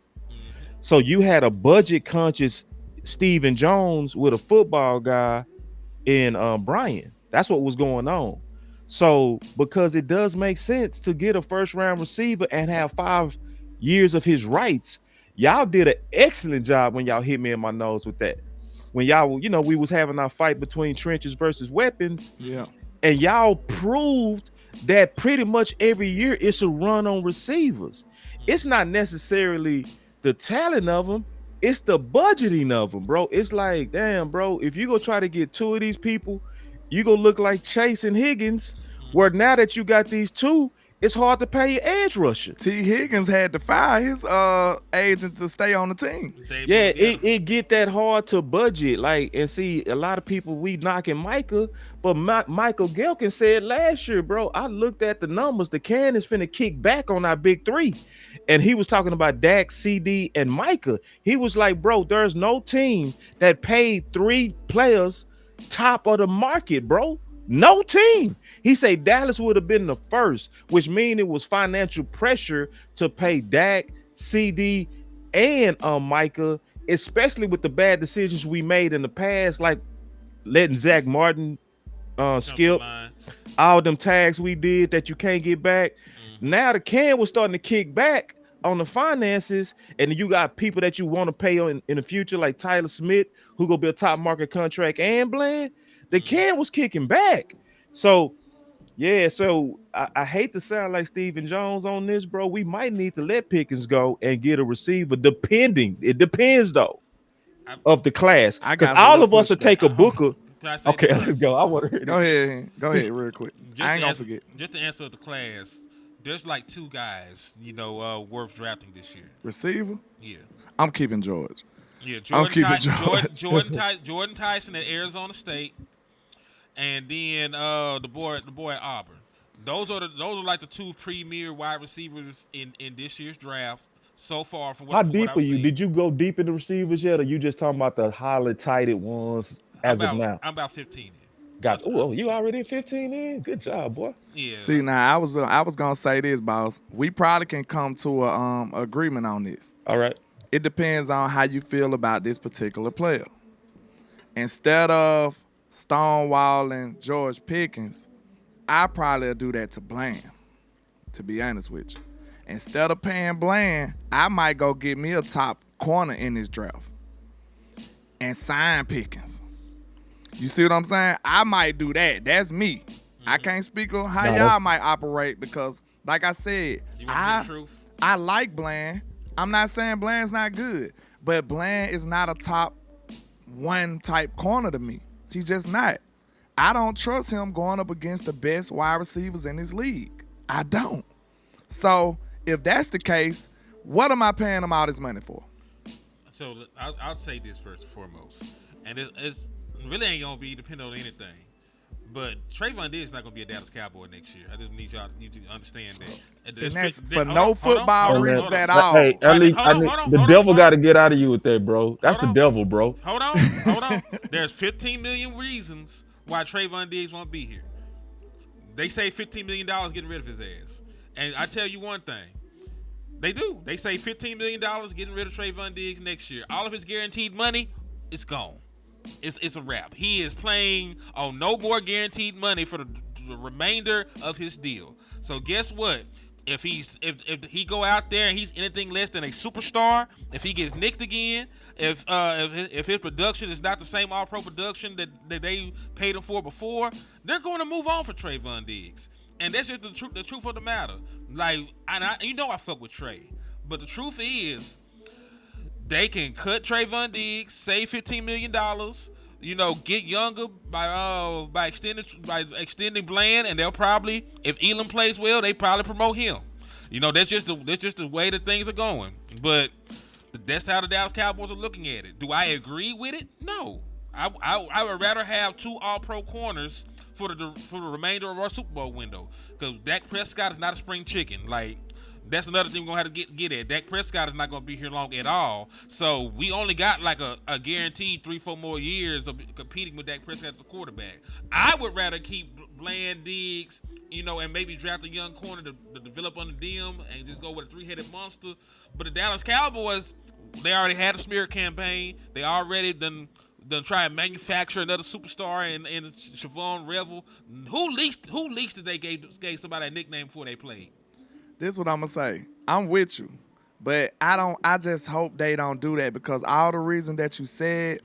So you had a budget conscious Stephen Jones with a football guy in Brian. That's what was going on. So because it does make sense to get a first round receiver and have 5 years of his rights, y'all did an excellent job when y'all hit me in my nose with that. When y'all, you know, we was having our fight between trenches versus weapons. Yeah, and y'all proved that pretty much every year it's a run on receivers. It's not necessarily the talent of them, it's the budgeting of them, bro. It's like, damn, bro, if you go try to get 2 of these people, you gonna look like Chase and Higgins, where now that you got these 2, it's hard to pay your edge rusher. T. Higgins had to fire his agent to stay on the team. Yeah, it get that hard to budget. Like, and see, a lot of people we knocking Micah, but Michael Gelkin said last year, bro, I looked at the numbers. The can is finna kick back on our big three. And he was talking about Dak, CD, and Micah. He was like, bro, there's no team that paid 3 players top of the market, bro. No team. He said Dallas would have been the first, which means it was financial pressure to pay Dak, CD, and Micah, especially with the bad decisions we made in the past, like letting Zach Martin skip all them tags we did that you can't get back. Now the can was starting to kick back on the finances, and you got people that you want to pay in the future, like Tyler Smith, who gonna be a top market contract, and Bland. The can was kicking back. So yeah, so I hate to sound like Stephen Jones on this, bro. We might need to let Pickens go and get a receiver, depending. It depends though of the class, because all of us will take a Booker. Okay, let's go. I want to go ahead real quick. I ain't gonna forget. Just to answer the class, there's like 2 guys, worth drafting this year. Receiver? Yeah. I'm keeping George. Yeah, Jordan Tyson at Arizona State, and then the boy at Auburn. Those are like the 2 premier wide receivers in this year's draft so far. How deep are you? Did you go deep in the receivers yet, or you just talking about the highly tighted ones of now? I'm about 15 in. Got you already 15 in? Good job, boy. Yeah. See, now I was gonna say this, boss. We probably can come to a agreement on this. All right. It depends on how you feel about this particular player. Instead of stonewalling George Pickens, I probably do that to Bland, to be honest with you. Instead of paying Bland, I might go get me a top corner in this draft and sign Pickens. You see what I'm saying? I might do that. That's me. I can't speak on how y'all might operate because, like I said, I like Bland. I'm not saying Bland's not good, but Bland is not a top 1 type corner to me. He's just not. I don't trust him going up against the best wide receivers in this league. I don't. So if that's the case, what am I paying him all this money for? So I'll say this first and foremost, and it's really ain't gonna be dependent on anything. But Trayvon Diggs is not gonna be a Dallas Cowboy next year. I just need y'all to understand that. And that's for no football reasons at all. Hey, the devil got to get out of you with that, bro. That's the devil, bro. Hold on. There's 15 million reasons why Trayvon Diggs won't be here. They say $15 million getting rid of his ass. And I tell you one thing. They do. They say $15 million getting rid of Trayvon Diggs next year. All of his guaranteed money, it's gone. It's a wrap. He is playing on no more guaranteed money for the remainder of his deal. So guess what? If he go out there and he's anything less than a superstar, if he gets nicked again, if his production is not the same All-Pro production that they paid him for before, they're going to move on for Trayvon Diggs. And that's just the truth of the matter. Like, I fuck with Trey, but the truth is, they can cut Trayvon Diggs, save $15 million, get younger by extending Bland, and they'll probably, if Elam plays well, they probably promote him. That's just the way that things are going. But that's how the Dallas Cowboys are looking at it. Do I agree with it? No. I would rather have 2 All-Pro corners for the remainder of our Super Bowl window, because Dak Prescott is not a spring chicken. Like, that's another thing we're going to have to get at. Dak Prescott is not going to be here long at all. So we only got like a guaranteed 3-4 more years of competing with Dak Prescott as a quarterback. I would rather keep Bland, Diggs, and maybe draft a young corner to develop under them and just go with a 3-headed monster. But the Dallas Cowboys, they already had a smear campaign. They already done try and manufacture another superstar in Siobhan Revel. Who least did they gave somebody a nickname before they played? This is what I'm gonna say. I'm with you, but I just hope they don't do that, because all the reasons that you said,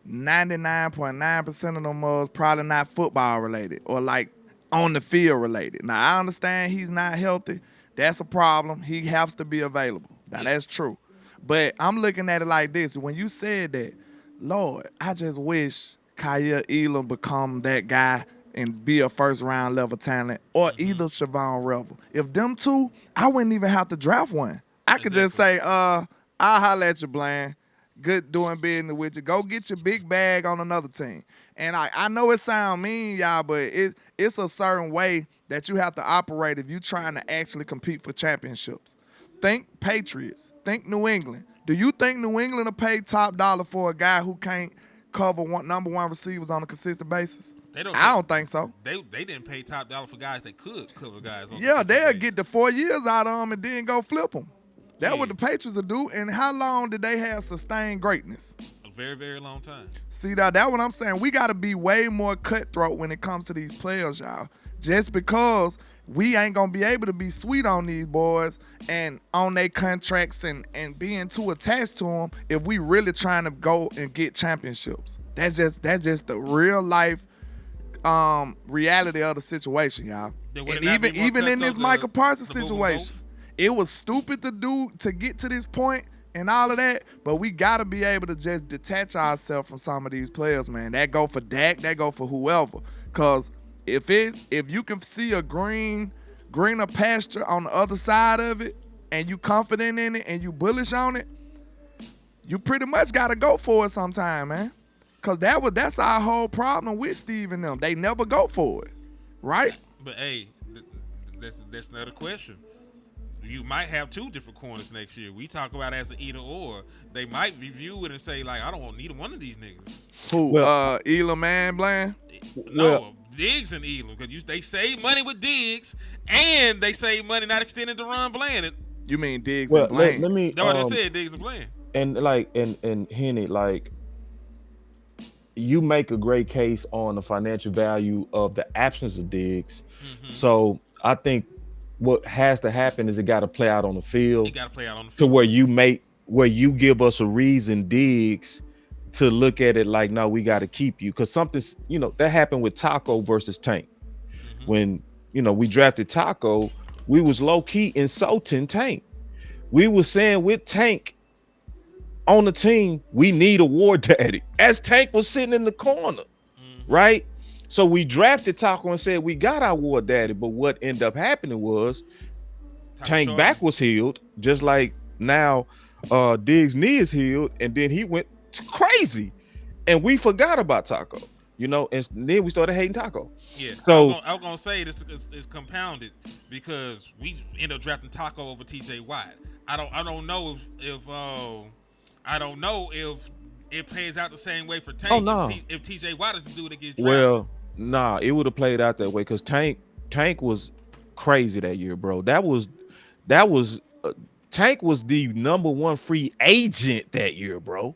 99.9% of them was probably not football related or like on the field related. Now I understand he's not healthy. That's a problem. He has to be available. Now that's true. But I'm looking at it like this. When you said that, Lord, I just wish Kyle Elam become that guy and be a first round level talent, or either Siobhan Revel. If them two, I wouldn't even have to draft one. I could just say, I'll holler at you, Bland. Good doing business with you. Go get your big bag on another team. And I know it sound mean, y'all, but it's a certain way that you have to operate if you're trying to actually compete for championships. Think Patriots. Think New England. Do you think New England will pay top dollar for a guy who can't cover number one receivers on a consistent basis? I don't think so. They didn't pay top dollar for guys that could cover guys. Yeah, they'll get the 4 years out of them and then go flip them. That's what the Patriots will do. And how long did they have sustained greatness? A very, very long time. See, that's what I'm saying. We got to be way more cutthroat when it comes to these players, y'all. Just because we ain't going to be able to be sweet on these boys and on their contracts and being too attached to them if we really trying to go and get championships. That's just the real life reality of the situation, y'all. And even in this Micah Parsons situation, it was stupid to get to this point and all of that, but we got to be able to just detach ourselves from some of these players, man. That go for Dak, that go for whoever. Because if you can see a greener pasture on the other side of it and you confident in it and you bullish on it, you pretty much got to go for it sometime, man. Because that's our whole problem with Steve and them. They never go for it, right? But, hey, that's another question. You might have two different corners next year. We talk about it as an either or. They might review it and say, like, I don't want neither one of these niggas. Who? Elam and Bland? No, Diggs and Elam. Because they save money with Diggs, and they save money not extending to Ron Bland. You mean Diggs and Bland? That's what I said, Diggs and Bland. And, and Henny, you make a great case on the financial value of the absence of Diggs. Mm-hmm. So I think what has to happen is it got to play out on the field. It got to play out on the field. To where you give us a reason, Diggs, to look at it like, no, we got to keep you. Because something's, that happened with Taco versus Tank. Mm-hmm. When, we drafted Taco, we was low-key insulting Tank. We was saying with Tank on the team, we need a war daddy. As Tank was sitting in the corner, right? So we drafted Taco and said we got our war daddy, but what ended up happening was Tank back was healed, just like now Diggs' knee is healed, and then he went crazy, and we forgot about Taco, and then we started hating Taco. Yeah, so I was gonna say this is compounded because we ended up drafting Taco over TJ Watt. I don't know if it plays out the same way for Tank. Oh, no. If TJ Watt is the dude that gets drafted. Well, nah, it would have played out that way because Tank was crazy that year, bro. That was Tank was the number one free agent that year, bro.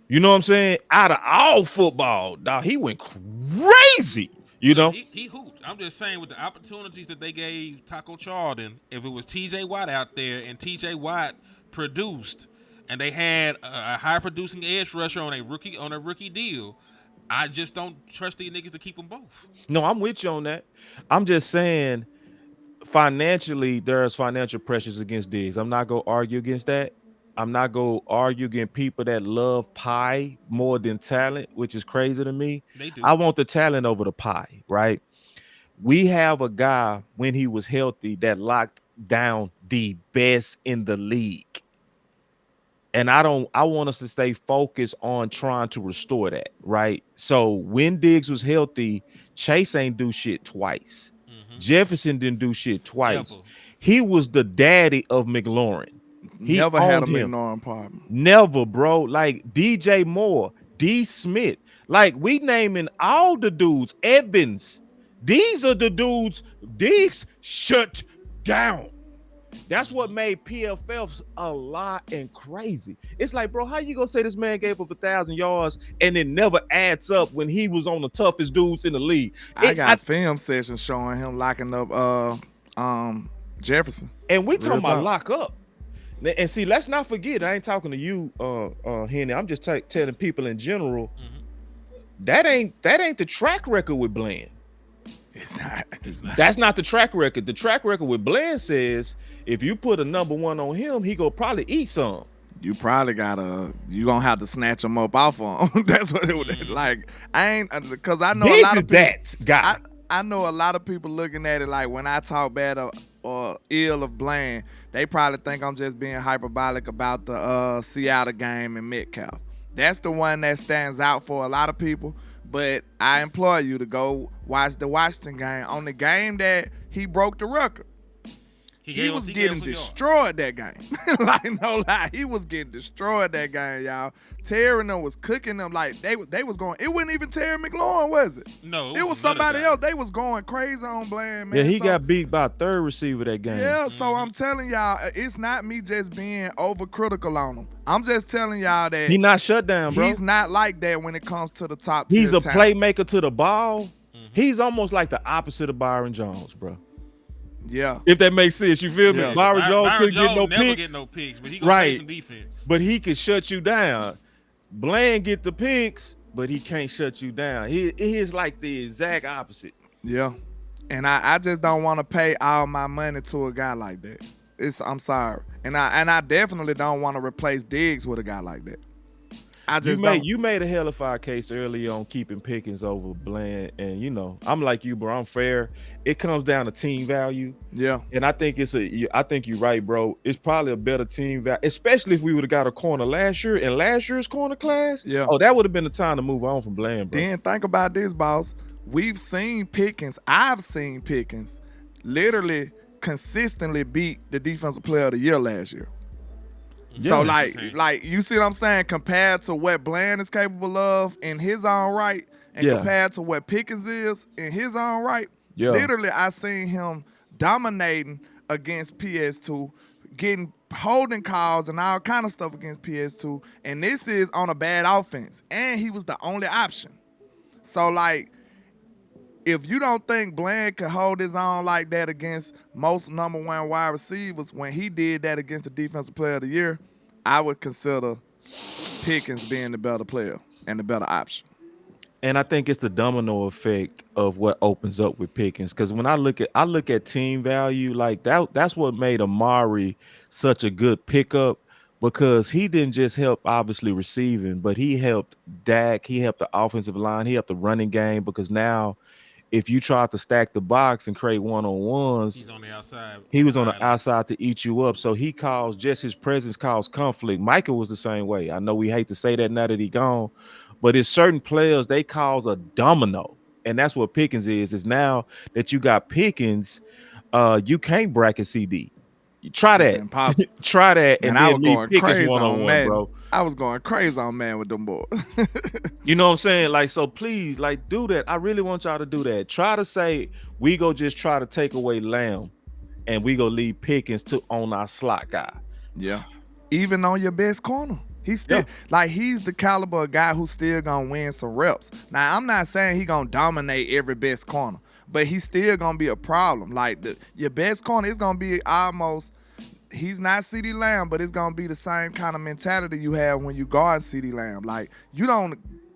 You know what I'm saying? Out of all football, dog, he went crazy. He hooped. I'm just saying with the opportunities that they gave Taco Charlton, if it was TJ Watt out there and TJ Watt produced, and they had a high producing edge rusher on a rookie deal, I just don't trust these niggas to keep them both. No, I'm with you on that. I'm just saying financially, there's financial pressures against Diggs. I'm not going to argue against that. I'm not going to argue against people that love pie more than talent, which is crazy to me. They do. I want the talent over the pie, right? We have a guy, when he was healthy, that locked down the best in the league. And I want us to stay focused on trying to restore that, right? So when Diggs was healthy, Chase ain't do shit twice. Mm-hmm. Jefferson didn't do shit twice. Never. He was the daddy of McLaurin. He never had a McLaurin problem. Never, bro. Like DJ Moore, D. Smith. Like we naming all the dudes. Evans. These are the dudes Diggs shut down. That's what made PFFs a lot and crazy. It's like, bro, how you gonna say this man gave up 1,000 yards and it never adds up when he was on the toughest dudes in the league? I got film sessions showing him locking up Jefferson. And we talking about lock up. And see, let's not forget, I ain't talking to you, Henny. I'm just telling people in general, that ain't the track record with Bland. It's not. That's not the track record. The track record with Bland says if you put a number one on him, he gonna probably eat some. you probably you gonna have to snatch them up off of them. That's what it would like. I ain't because I know Diggs a lot of is people. that guy. I know a lot of people looking at it like when I talk bad or ill of Bland, they probably think I'm just being hyperbolic about the Seattle game and Metcalf. That's the one that stands out for a lot of people. But I implore you to go watch the Washington game. On the game that he broke the record, he was getting destroyed that game. Like, no lie, he was getting destroyed that game, y'all. Terry them was cooking them like they was going. It wasn't even Terry McLaurin, was it? No, it was somebody else. They was going crazy on Bland, man. Yeah, he got beat by a third receiver that game. Yeah, so I'm telling y'all, it's not me just being overcritical on him. I'm just telling y'all that he not shut down, bro. He's not like that when it comes to the top. He's a talent. playmaker to the ball. He's almost like the opposite of Byron Jones, bro. Yeah. If that makes sense, you feel me? Byron Jones couldn't get no never picks. Get no picks, but he gonna play some defense. But he can shut you down. Bland get the picks, but he can't shut you down. He is like the exact opposite. Yeah. And I just don't want to pay all my money to a guy like that. I'm sorry. And I definitely don't want to replace Diggs with a guy like that. You made a hell of a case early on keeping Pickens over Bland, and you know I'm like you, bro. I'm fair. It comes down to team value. Yeah, and I think I think you're right, bro. It's probably a better team value, especially if we would have got a corner last year in last year's corner class. Yeah. Oh, that would have been the time to move on from Bland, bro. Then think about this, boss. We've seen Pickens. I've seen Pickens literally consistently beat the defensive player of the year last year. Yeah, so like you see what I'm saying? Compared to what Bland is capable of in his own right, and compared to what Pickens is in his own right, literally I seen him dominating against PS2, getting holding calls and all kind of stuff against PS2, and this is on a bad offense, and he was the only option. So like, if you don't think Bland could hold his own like that against most number one wide receivers when he did that against the defensive player of the year, I would consider Pickens being the better player and the better option. And I think it's the domino effect of what opens up with Pickens. Because when I look at team value, like that's what made Amari such a good pickup, because he didn't just help obviously receiving, but he helped Dak, he helped the offensive line, he helped the running game, because now if you try to stack the box and create one-on-ones, he's on the outside. He was on the outside to eat you up. So his presence caused conflict. Micah was the same way. I know we hate to say that now that he's gone, but it's certain players, they cause a domino. And that's what Pickens is now that you got Pickens, you can't bracket CD. Try that. Impossible. Try that. And I was going crazy on man, bro. I was going crazy on man with them boys. You know what I'm saying? Like, so please, like, do that. I really want y'all to do that. Try to say we go just try to take away Lamb, and we go leave Pickens on our slot guy. Yeah. Even on your best corner. He's still he's the caliber of guy who's still gonna win some reps. Now, I'm not saying he gonna dominate every best corner, but he's still gonna be a problem. Like your best corner is gonna be almost. He's not CeeDee Lamb, but it's gonna be the same kind of mentality you have when you guard CeeDee Lamb. Like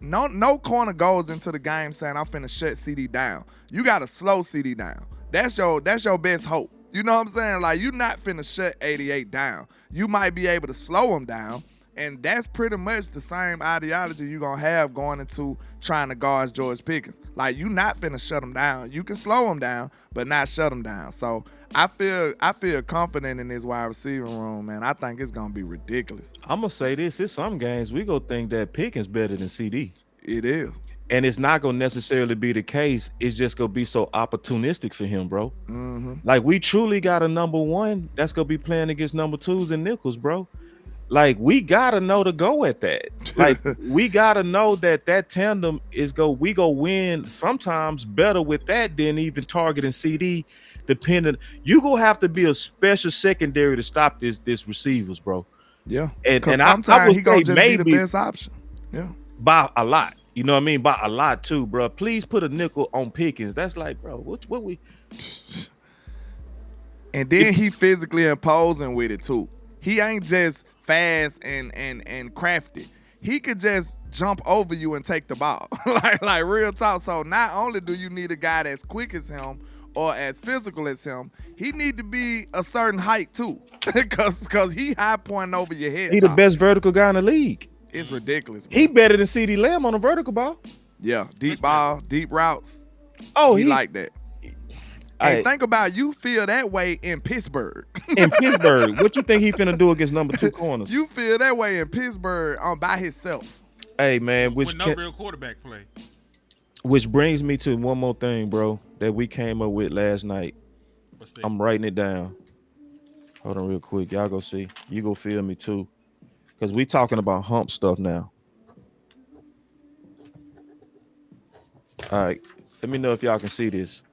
no corner goes into the game saying I'm finna shut CeeDee down. You gotta slow CeeDee down. That's your best hope. You know what I'm saying? Like, you're not finna shut 88 down. You might be able to slow him down. And that's pretty much the same ideology you're going to have going into trying to guard George Pickens. Like, you're not finna shut him down. You can slow him down, but not shut him down. So I feel confident in this wide receiving room, man. I think it's going to be ridiculous. I'm going to say this. It's some games we go think that Pickens better than CD. It is. And it's not going to necessarily be the case. It's just going to be so opportunistic for him, bro. Mm-hmm. Like, we truly got a number one that's going to be playing against number twos and nickels, bro. Like, we gotta know to go at that. Like, we gotta know that tandem we go win sometimes better with that than even targeting CD. Depending, you gonna have to be a special secondary to stop this receivers, bro. Yeah, and sometimes he gonna just be the best option. Yeah, by a lot. You know what I mean? By a lot too, bro. Please put a nickel on Pickens. That's like, bro, what we? And then he physically imposing with it too. He ain't just fast and crafty. He could just jump over you and take the ball. like real talk. So not only do you need a guy that's quick as him or as physical as him, he need to be a certain height too, cause he high pointing over your head. He the best vertical guy in the league. It's ridiculous, bro. He better than CeeDee Lamb on a vertical ball. Yeah, deep ball, deep routes. Oh, he like that. Hey, think about you feel that way in Pittsburgh. In Pittsburgh, what you think he finna do against number 2 corners? You feel that way in Pittsburgh by himself. Hey man, with no real quarterback play. Which brings me to one more thing, bro, that we came up with last night. I'm writing it down. Hold on real quick. Y'all go see. You go feel me too. Because we talking about hump stuff now. All right. Let me know if y'all can see this.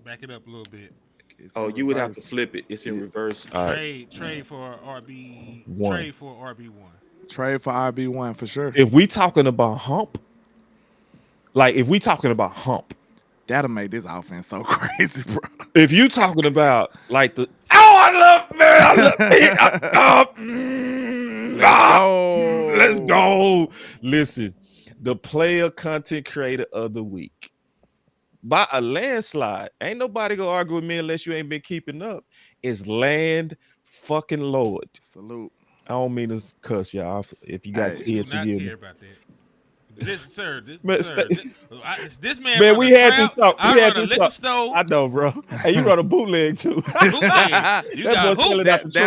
Back it up a little bit. Oh, you would have to flip it. It's in reverse. All right. Trade for RB1. Trade for RB1. Trade for RB1 for sure. If we talking about hump, that'll make this offense so crazy, bro. If you talking about like let's go. Listen, the player content creator of the week by a landslide. Ain't nobody gonna argue with me unless you ain't been keeping up. Is Landlord. Salute. I don't mean to cuss y'all. If you got kids, forgive me. About that. This man. Man, we had this talk. I run a liquor store. I know, bro. Hey, you run a bootleg too. That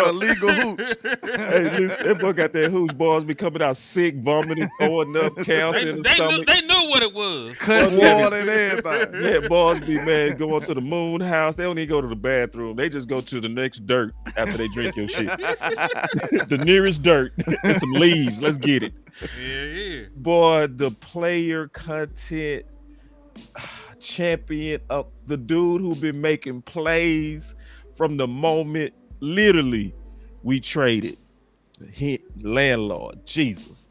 illegal hooch. Hey, listen, that boy got that hooch. Boys be coming out sick, vomiting, throwing up, cancer in the stomach. They knew what it was. Cut water and everything. Yeah, boys be going to the moon house. They don't even go to the bathroom. They just go to the next dirt after they drink your shit. The nearest dirt and some leaves. Let's get it. Yeah. Boy, the player content champion of the dude who been making plays from the moment literally we traded. Landlord. Jesus.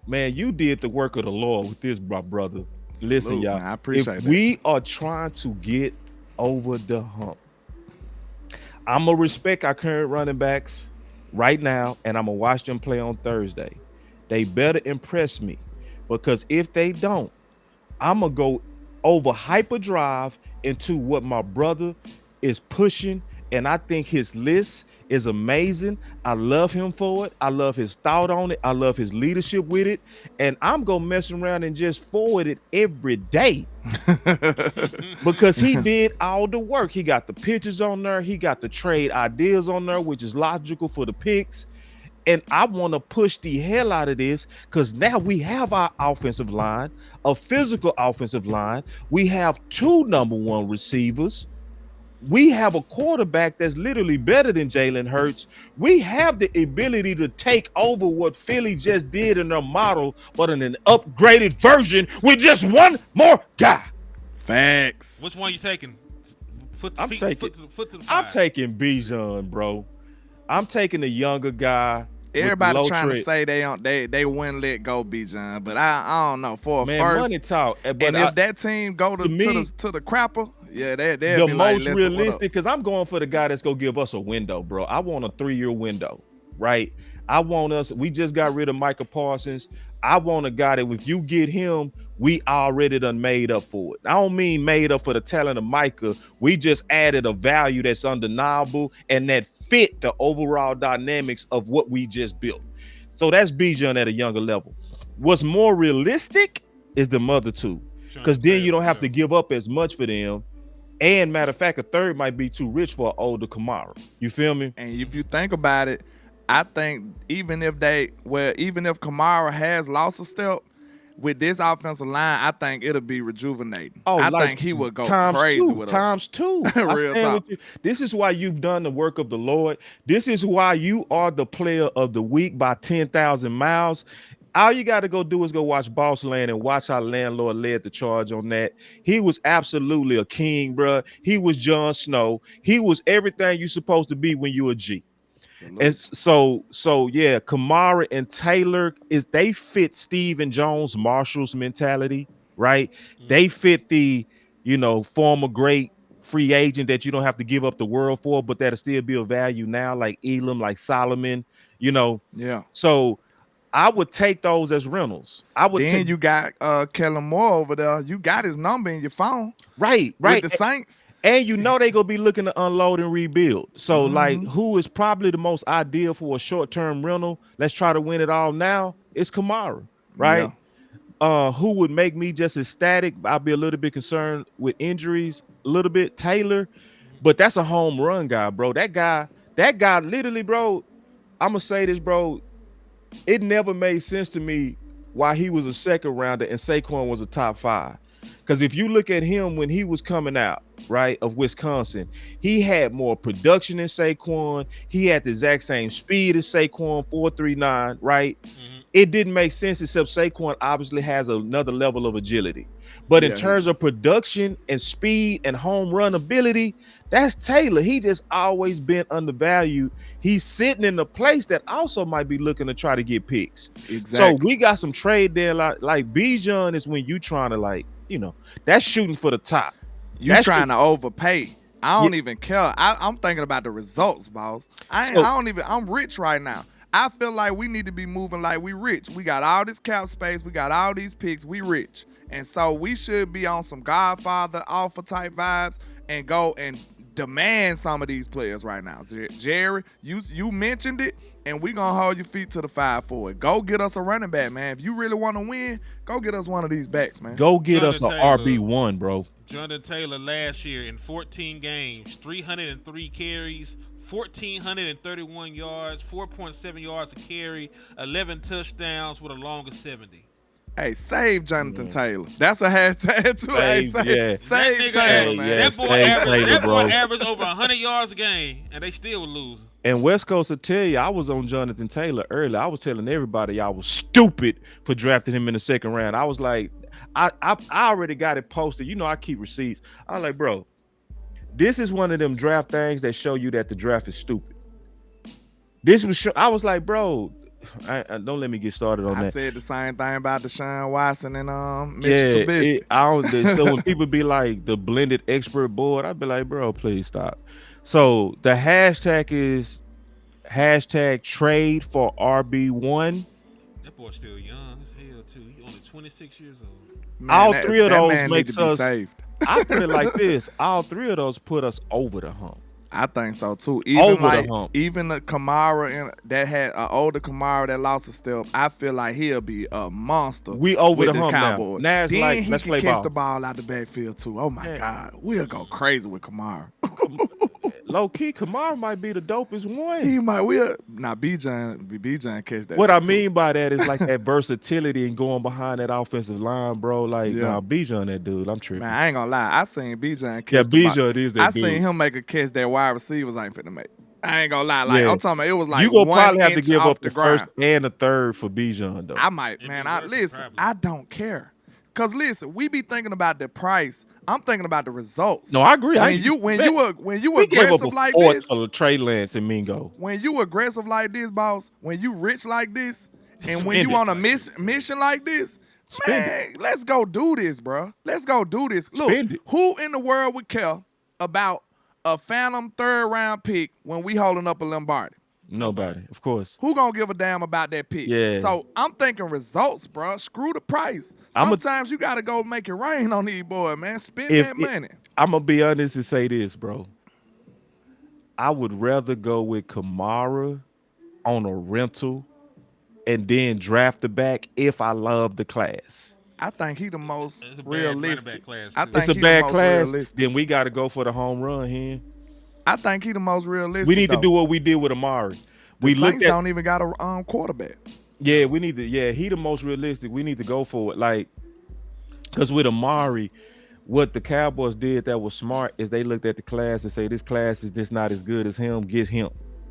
Man, you did the work of the Lord with this, brother. Salute, listen, y'all. Man, I appreciate that. We are trying to get over the hump. I'm going to respect our current running backs right now, and I'm going to watch them play on Thursday. They better impress me, because if they don't, I'm going to go over hyperdrive into what my brother is pushing, and I think his list is amazing. I love him for it. I love his thought on it. I love his leadership with it, and I'm going to mess around and just forward it every day because he did all the work. He got the pictures on there. He got the trade ideas on there, which is logical for the picks. And I want to push the hell out of this because now we have our offensive line, a physical offensive line. We have 2 number 1 receivers. We have a quarterback that's literally better than Jalen Hurts. We have the ability to take over what Philly just did in their model, but in an upgraded version with just one more guy. Facts. Which one you taking? I'm taking Bijan, bro. I'm taking the younger guy. Everybody trying to say they wouldn't let go Bijan, but I don't know for a first. Money talk. But if that team go to the crapper, yeah, they'll the be most like, realistic. Because I'm going for the guy that's gonna give us a window, bro. I want a 3-year window, right? I want us. We just got rid of Micah Parsons. I want a guy that if you get him, we already done made up for it. I don't mean made up for the talent of Micah. We just added a value that's undeniable and that fit the overall dynamics of what we just built. So that's Bijan at a younger level. What's more realistic is the mother 2, because then you don't have to give up as much for them. And matter of fact, a third might be too rich for an older Kamara. You feel me? And if you think about it, I think even if Kamara has lost a step with this offensive line, I think it'll be rejuvenating. I think he would go crazy with us. Times 2. Real talk. This is why you've done the work of the Lord. This is why you are the player of the week by 10,000 miles. All you got to go do is go watch Boss Land and watch how Landlord led the charge on that. He was absolutely a king, bro. He was Jon Snow. He was everything you're supposed to be when you're a G. And so yeah, Kamara and Taylor they fit Stephen Jones Marshall's mentality, right? They fit the former great free agent that you don't have to give up the world for, but that'll still be of value now, like Elam, like Solomon, Yeah. So I would take those as rentals. I would Then you got Kellen Moore over there. You got his number in your phone. Right. With the Saints. And you know they gonna be looking to unload and rebuild. So like, who is probably the most ideal for a short-term rental? Let's try to win it all now. It's Kamara, right? Yeah. Who would make me just ecstatic? I'll be a little bit concerned with injuries, a little bit. Taylor, but that's a home run guy, bro. That guy literally, bro. I'm gonna say this, bro. It never made sense to me why he was a second rounder and Saquon was a top 5. Because if you look at him when he was coming out, right, of Wisconsin, he had more production than Saquon. He had the exact same speed as Saquon, 4.39, right? It didn't make sense, except Saquon obviously has another level of agility. But in terms of production and speed and home run ability, that's Taylor. He just always been undervalued. He's sitting in a place that also might be looking to try to get picks. Exactly. So we got some trade there. Like Bijan is when you trying to, like, you know, that's shooting for the top. You trying to overpay. I don't even care. I'm thinking about the results, boss. I'm rich right now. I feel like we need to be moving like we rich. We got all this cap space. We got all these picks. We rich. And so we should be on some Godfather alpha type vibes and go and demand some of these players right now. Jerry, you mentioned it, and we going to hold your feet to the fire for it. Go get us a running back, man. If you really want to win, go get us one of these backs, man. Go get us an RB1, bro. Jonathan Taylor last year in 14 games, 303 carries, 1,431 yards, 4.7 yards a carry, 11 touchdowns with a long of 70. Hey, save Jonathan Taylor. That's a hashtag too. Save Taylor, man. That boy averaged over 100 yards a game, and they still would lose. And West Coast will tell you, I was on Jonathan Taylor earlier. I was telling everybody y'all was stupid for drafting him in the second round. I was like, I already got it posted. You know, I keep receipts. I was like, bro, this is one of them draft things that show you that the draft is stupid. I was like, bro, don't let me get started on that. I said the same thing about Deshaun Watson and Mitchell Trubisky. So when people be like the blended expert board, I'd be like, bro, please stop. So the hashtag is #trade for RB1. That boy's still young as hell too. He's only 26 years old. Man, all three of those makes us saved. I put it like this: all three of those put us over the hump. I think so too. Even the Kamara and that had an older Kamara that lost a step. I feel like he'll be a monster. We over with the hump Cowboys. Now it's then like, he let's can play catch ball. the ball out the backfield too. Oh my God, we'll go crazy with Kamara. Low key, Kamara might be the dopest one. He might. Bijan catch that. What I mean by that is like that versatility and going behind that offensive line, bro. Like, Bijan, that dude. I'm tripping. Man, I ain't gonna lie. I seen Bijan catch. Bijan is that dude. I seen him make a catch that wide receivers ain't finna make. I ain't gonna lie. Like I'm talking about, it was like you gonna 1 probably have to inch give off up the first and the third for Bijan though. I might, man. Listen, I don't care. Cause listen, we be thinking about the price. I'm thinking about the results. No, I agree. When you aggressive like this, Trey Lance and Mingo. When you aggressive like this, boss. When you rich like this, and when you on a mission like this, man, let's go do this, bro. Let's go do this. Look, who in the world would care about a phantom third round pick when we holding up a Lombardi? Nobody, of course. Who gonna give a damn about that pick? Yeah. So I'm thinking results, bro. Screw the price. Sometimes you gotta go make it rain on these boys, man. Spend that money. I'm gonna be honest and say this, bro. I would rather go with Kamara on a rental and then draft the back if I love the class. I think he the most realistic. It's a bad class. Then we got to go for the home run here. I think he the most realistic. We need to do what we did with Amari. The Saints don't even got a quarterback. Yeah, we need to. Yeah, he the most realistic. We need to go for it. Like, because with Amari, what the Cowboys did that was smart is they looked at the class and say, this class is just not as good as him. Get him.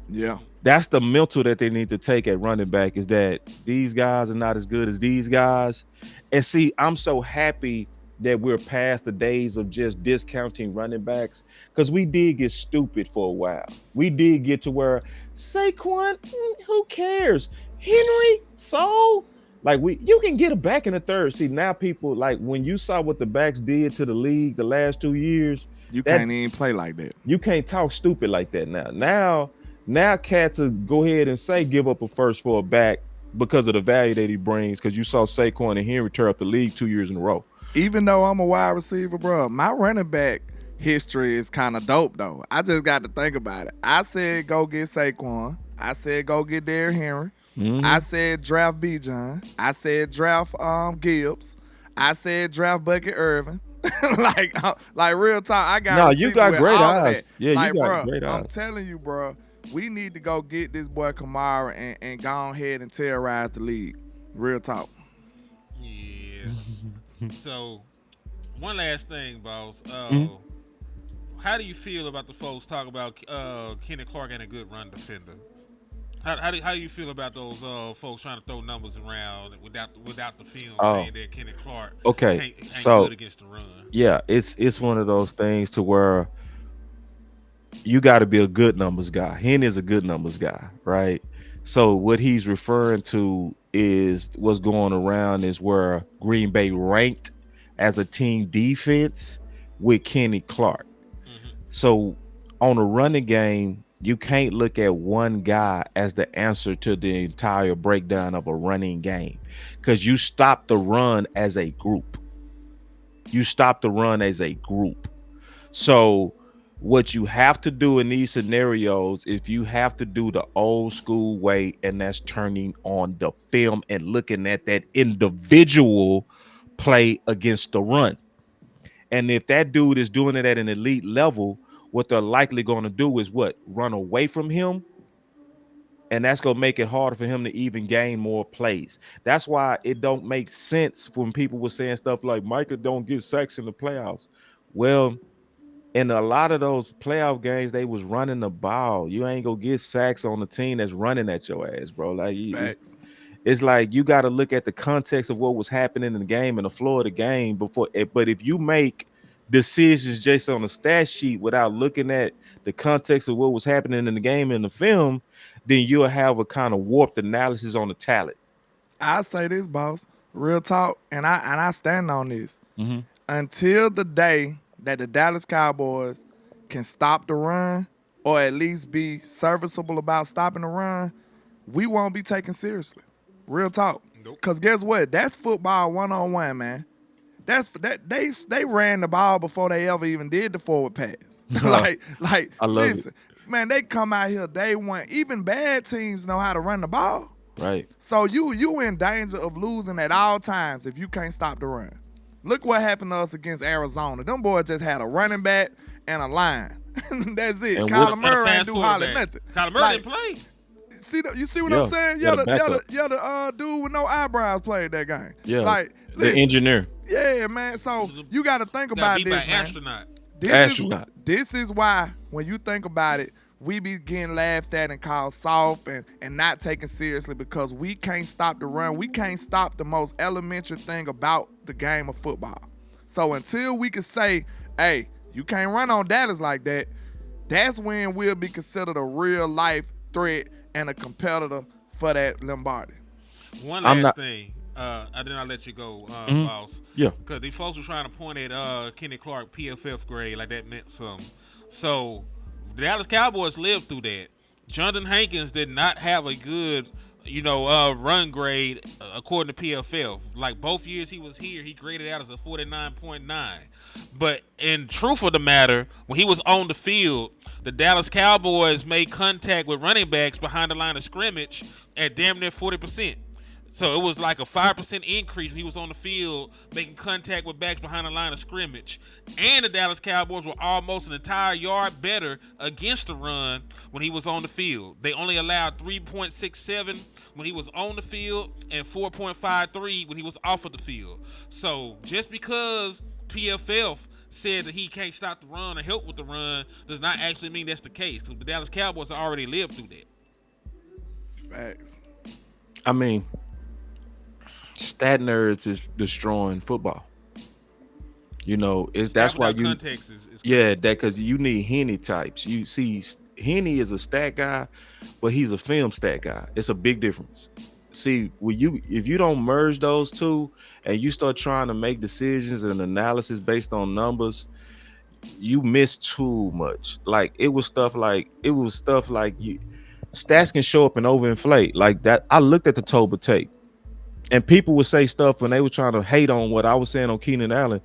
Yeah. That's the mental that they need to take at running back, is that these guys are not as good as these guys. And see, I'm so happy that we're past the days of just discounting running backs, because we did get stupid for a while. We did get to where Saquon, who cares? Henry, so like you can get a back in the third. See, now people, like, when you saw what the backs did to the league the last 2 years, you can't even play like that. You can't talk stupid like that now. Now cats will go ahead and say give up a first for a back because of the value that he brings. Because you saw Saquon and Henry tear up the league 2 years in a row. Even though I'm a wide receiver, bro, my running back history is kind of dope, though. I just got to think about it. I said go get Saquon. I said go get Derrick Henry. I said draft Bijan. I said draft Gibbs. I said draft Bucket Irvin. like real talk. I got you got great eyes. Yeah, like, you got bro, great eyes. I'm telling you, bro, we need to go get this boy Kamara and go ahead and terrorize the league. Real talk. Yeah. So, one last thing, boss. How do you feel about the folks talk about Kenny Clark and a good run defender? How do you feel about those folks trying to throw numbers around without the film saying that Kenny Clark ain't good against the run? Yeah, it's one of those things to where you got to be a good numbers guy. Henny is a good numbers guy, right? So what he's referring to is what's going around is where Green Bay ranked as a team defense with Kenny Clark. So on a running game, you can't look at one guy as the answer to the entire breakdown of a running game, because you stop the run as a group. So what you have to do in these scenarios is you have to do the old school way, and that's turning on the film and looking at that individual play against the run. And if that dude is doing it at an elite level, what they're likely going to do is run away from him. And that's going to make it harder for him to even gain more plays. That's why it don't make sense when people were saying stuff like Micah don't get sacks in the playoffs. Well, in a lot of those playoff games, they was running the ball. You ain't going to get sacks on the team that's running at your ass, bro. Like, it's like you got to look at the context of what was happening in the game and the floor of the game before. But if you make decisions just on the stat sheet without looking at the context of what was happening in the game and the film, then you'll have a kind of warped analysis on the talent. I say this, boss, real talk, and I stand on this. Until the day that the Dallas Cowboys can stop the run, or at least be serviceable about stopping the run, we won't be taken seriously. Real talk. Because guess what? That's football 1-on-1, man. They ran the ball before they ever even did the forward pass. Listen, man, they come out here day one. Even bad teams know how to run the ball. Right. So you in danger of losing at all times if you can't stop the run. Look what happened to us against Arizona. Them boys just had a running back and a line. That's it. Kyler Murray ain't do hardly nothing. Kyler Murray didn't play. You see what I'm saying? The dude with no eyebrows played that game. Yeah, like the engineer. Yeah, man. So you got to think about this, man. Astronaut. This is why when you think about it, we be getting laughed at and called soft and not taken seriously, because we can't stop the run. We can't stop the most elementary thing about the game of football. So until we can say, hey, you can't run on Dallas like that, that's when we'll be considered a real life threat and a competitor for that Lombardi. One last thing. I did not let you go, boss. Yeah. Because these folks were trying to point at Kenny Clark PFF grade like that meant something. So the Dallas Cowboys lived through that. Jonathan Hankins did not have a good, run grade according to PFF. Like both years he was here, he graded out as a 49.9. But in truth of the matter, when he was on the field, the Dallas Cowboys made contact with running backs behind the line of scrimmage at damn near 40%. So it was like a 5% increase when he was on the field making contact with backs behind the line of scrimmage. And the Dallas Cowboys were almost an entire yard better against the run when he was on the field. They only allowed 3.67 when he was on the field and 4.53 when he was off of the field. So just because PFF said that he can't stop the run or help with the run does not actually mean that's the case, because the Dallas Cowboys already lived through that. Facts. I mean, stat nerds is destroying football. That's why you context is that, because you need Henny types. You see, Henny is a stat guy, but he's a film stat guy. It's a big difference. See, if you don't merge those two and you start trying to make decisions and analysis based on numbers, you miss too much. Like it was stuff like stats can show up and overinflate like that. I looked at the Toba tape, and people would say stuff when they were trying to hate on what I was saying on Keenan Allen.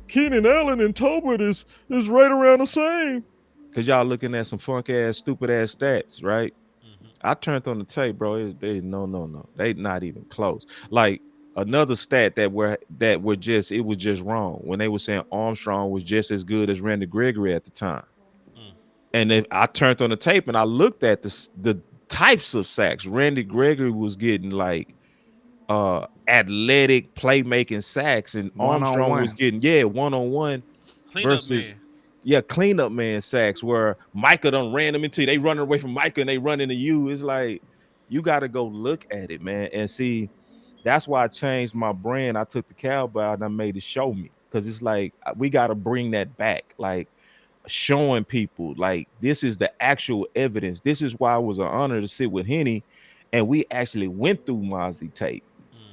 Keenan Allen and Tolbert is right around the same. Because y'all looking at some funk ass, stupid ass stats, right? I turned on the tape, bro. No. They not even close. Like another stat that were just it was just wrong when they were saying Armstrong was just as good as Randy Gregory at the time. And if I turned on the tape and I looked at the types of sacks, Randy Gregory was getting like athletic playmaking sacks, and Armstrong was getting one-on-one versus cleanup man sacks where Micah done ran them into you. They running away from Micah and they run into you. It's like you got to go look at it, man, and see. That's why I changed my brand. I took the Cowboy and I made it show me, because it's like we got to bring that back, like showing people like this is the actual evidence. This is why it was an honor to sit with Henny, and we actually went through Mozzie tape.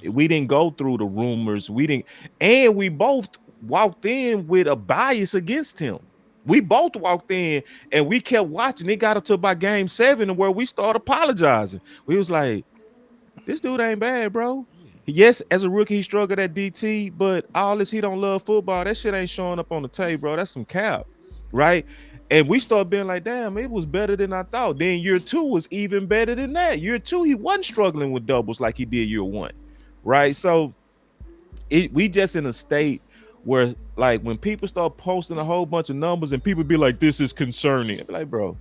We didn't go through the rumors. We didn't, and we both walked in with a bias against him. We both walked in and we kept watching. It got up to about game 7 where we started apologizing. We was like, this dude ain't bad, bro. Yes, as a rookie, he struggled at DT, but all this he don't love football, that shit ain't showing up on the tape, bro. That's some cap, right? And we started being like, damn, it was better than I thought. Then year 2 was even better than that. Year 2, he wasn't struggling with doubles like he did year 1, right? So we just in a state where, like, when people start posting a whole bunch of numbers and people be like, this is concerning. I'd be like, bro,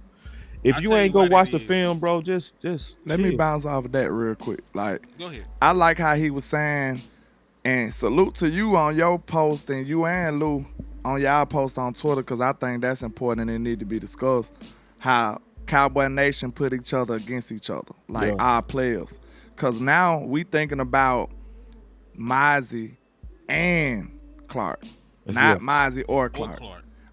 if you ain't go watch the film, bro, just let me bounce off of that real quick. Like, go ahead. I like how he was saying, and salute to you on your post and you and Lou on y'all post on Twitter, because I think that's important and it need to be discussed. How Cowboy Nation put each other against each other, like our players. Because now we thinking about Mozzie and Clark, not Mozzie or Clark.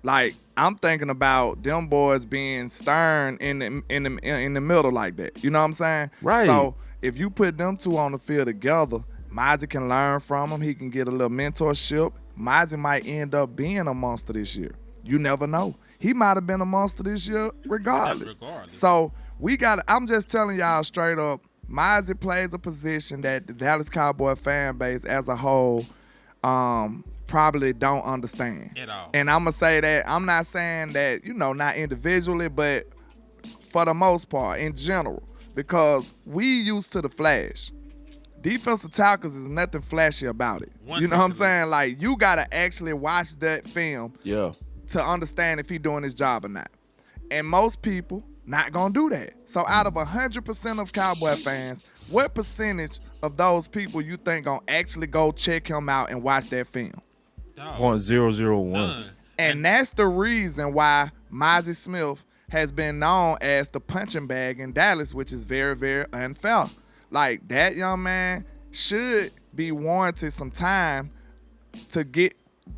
Like, I'm thinking about them boys being stern in the middle like that. You know what I'm saying? Right. So if you put them two on the field together, Mozzie can learn from him. He can get a little mentorship. Mozzie might end up being a monster this year. You never know. He might have been a monster this year regardless. So I'm just telling y'all straight up, Mozzie plays a position that the Dallas Cowboy fan base as a whole probably don't understand at all. And I'm gonna say that I'm not saying that, not individually, but for the most part in general, because we used to the flash. Defensive tackles is nothing flashy about it. You know what I'm saying? Like, you gotta actually watch that film to understand if he's doing his job or not. And most people not gonna do that. So out of 100% of Cowboy fans, what percentage of those people you think gonna actually go check him out and watch that film? 0.001. And that's the reason why Mozzie Smith has been known as the punching bag in Dallas, which is very, very unfair. Like, that young man should be warranted some time to get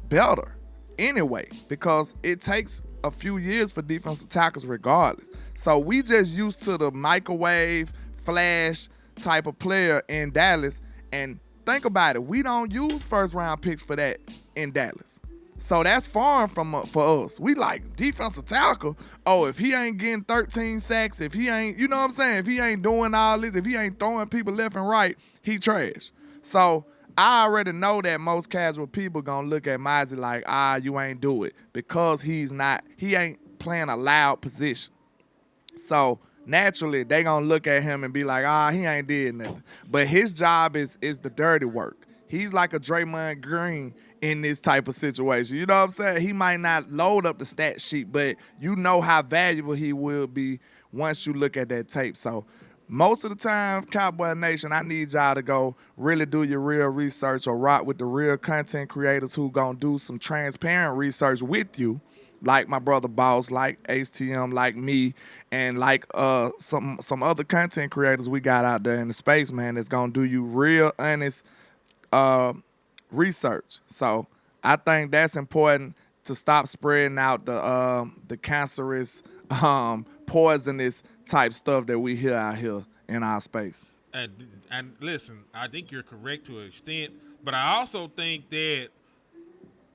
better anyway, because it takes a few years for defensive tackles regardless. So we just used to the microwave, flash type of player in Dallas. And think about it, we don't use first round picks for that in Dallas. So that's foreign for us. We like defensive tackle. Oh, if he ain't getting 13 sacks, if he ain't, you know what I'm saying? If he ain't doing all this, if he ain't throwing people left and right, he trash. So I already know that most casual people gonna look at Mozzie like, you ain't do it, because he ain't playing a loud position. So naturally, they gonna look at him and be like, he ain't did nothing. But his job is the dirty work. He's like a Draymond Green in this type of situation. You know what I'm saying? He might not load up the stat sheet, but you know how valuable he will be once you look at that tape. So most of the time, Cowboy Nation, I need y'all to go really do your real research or rock with the real content creators who gonna do some transparent research with you, like my brother Boss, like HTM, like me, and like some other content creators we got out there in the space, man, that's gonna do you real honest research. So I think that's important to stop spreading out the cancerous, poisonous type stuff that we hear out here in our space. And listen, I think you're correct to an extent, but I also think that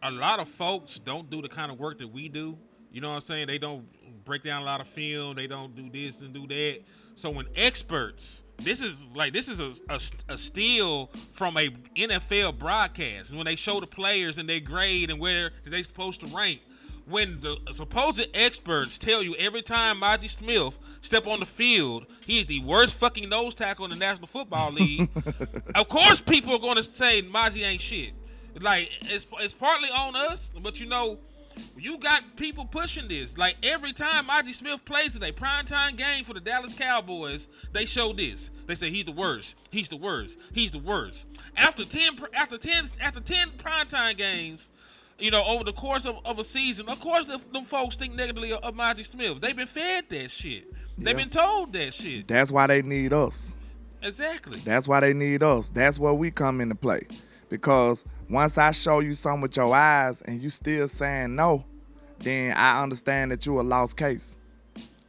a lot of folks don't do the kind of work that we do. You know what I'm saying? They don't break down a lot of film. They don't do this and do that. So when experts, this is a steal from a NFL broadcast. When they show the players and they grade and where they're supposed to rank. When the supposed experts tell you every time Maji Smith step on the field, he is the worst fucking nose tackle in the National Football League. Of course, people are going to say Maji ain't shit. Like it's partly on us, but you got people pushing this. Like every time Maji Smith plays in a primetime game for the Dallas Cowboys, they show this. They say he's the worst. He's the worst. He's the worst. After 10 primetime games. Over the course of a season, of course, them folks think negatively of Maji Smith. They've been fed that shit. They've been told that shit. That's why they need us. Exactly. That's why they need us. That's where we come into play. Because once I show you something with your eyes and you still saying no, then I understand that you a lost case.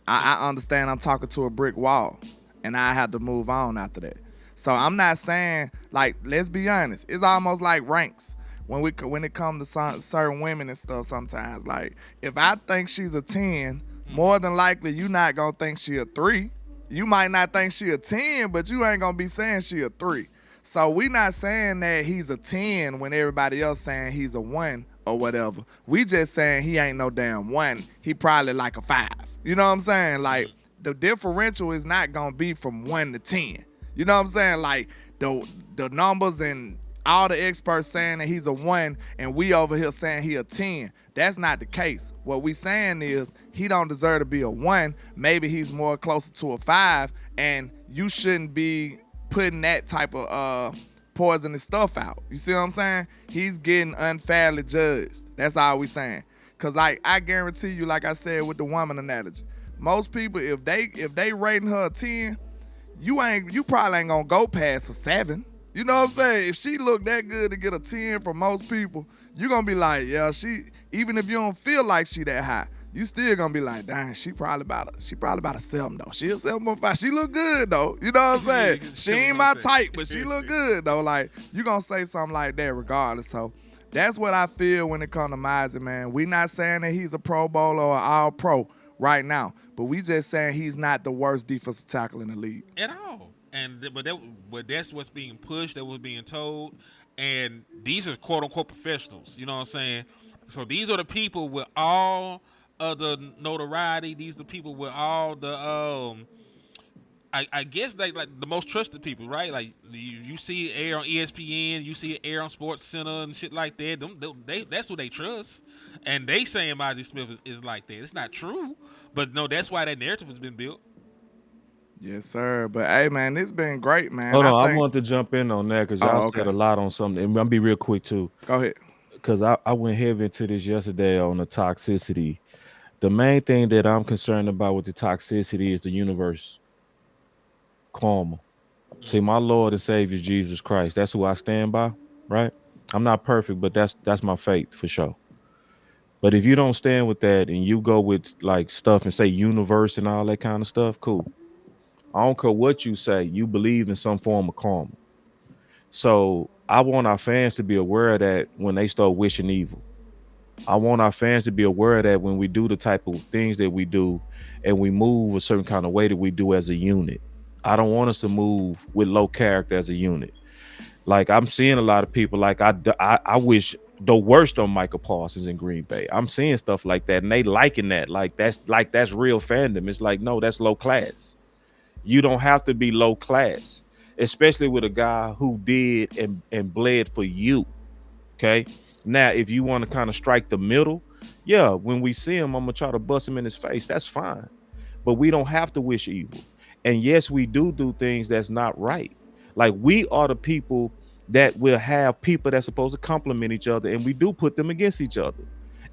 I understand I'm talking to a brick wall, and I have to move on after that. So I'm not saying, like, let's be honest. It's almost like ranks. When it comes to certain women and stuff sometimes, like, if I think she's a 10, more than likely you not going to think she a 3. You might not think she a 10, but you ain't going to be saying she a 3. So we not saying that he's a 10 when everybody else saying he's a 1 or whatever. We just saying he ain't no damn 1. He probably like a 5. You know what I'm saying? Like, the differential is not going to be from 1 to 10. You know what I'm saying? Like, the numbers and all the experts saying that he's a 1 and we over here saying he a 10. That's not the case. What we saying is he don't deserve to be a 1. Maybe he's more closer to a 5, and you shouldn't be putting that type of poisonous stuff out. You see what I'm saying? He's getting unfairly judged. That's all we saying. Cause like I guarantee you, like I said with the woman analogy, most people if they rating her a 10, you probably ain't gonna go past a 7. You know what I'm saying? If she look that good to get a 10 from most people, you gonna be like, yeah, even if you don't feel like she that high, you still gonna be like, dang, she probably about a 7 though. She a 7.5. She look good though. You know what I'm saying? She ain't my type, but she look good though. Like, you gonna say something like that regardless. So that's what I feel when it comes to Maji, man. We not saying that he's a Pro Bowler or all pro right now, but we just saying he's not the worst defensive tackle in the league. At all. But that's what's being pushed, that was being told. And these are quote unquote professionals. You know what I'm saying? So these are the people with all of the notoriety. These are the people with all the I guess like the most trusted people, right? Like you see it air on ESPN, you see it air on Sports Center and shit like that. That's what they trust, and they saying Maji Smith is like that. It's not true, but no, that's why that narrative has been built. Yes, sir. But hey, man, it's been great, man. Hold on, I want to jump in on that because y'all said a lot on something. And I'll be real quick too. Go ahead. Because I went heavy into this yesterday on the toxicity. The main thing that I'm concerned about with the toxicity is the universe karma. See, my Lord and Savior Jesus Christ. That's who I stand by, right? I'm not perfect, but that's my faith for sure. But if you don't stand with that and you go with like stuff and say universe and all that kind of stuff, cool. I don't care what you say, you believe in some form of karma. So I want our fans to be aware of that when they start wishing evil. I want our fans to be aware of that when we do the type of things that we do and we move a certain kind of way that we do as a unit. I don't want us to move with low character as a unit. Like I'm seeing a lot of people like I wish the worst on Micah Parsons in Green Bay. I'm seeing stuff like that and they liking that. Like that's real fandom. It's like, no, that's low class. You don't have to be low class, especially with a guy who did and bled for you. Okay. Now, if you want to kind of strike the middle, yeah, when we see him, I'm going to try to bust him in his face. That's fine. But we don't have to wish evil. And yes, we do things that's not right. Like we are the people that will have people that's supposed to compliment each other. And we do put them against each other.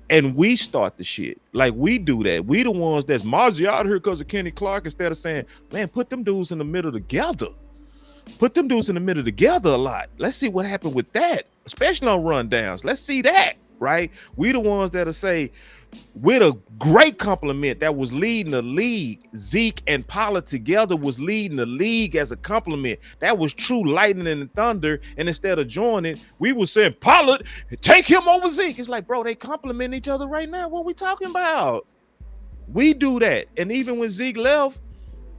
And we start the shit. Like we do that. We the ones that's Maji out here because of Kenny Clark instead of saying, man, put them dudes in the middle together. Put them dudes in the middle together a lot. Let's see what happened with that, especially on rundowns. Let's see that, right? We the ones that'll say, with a great compliment that was leading the league, Zeke and Pollard together was leading the league as a compliment. That was true lightning and thunder. And instead of joining, we were saying, Pollard, take him over Zeke. It's like, bro, they compliment each other right now. What we talking about? We do that. And even when Zeke left,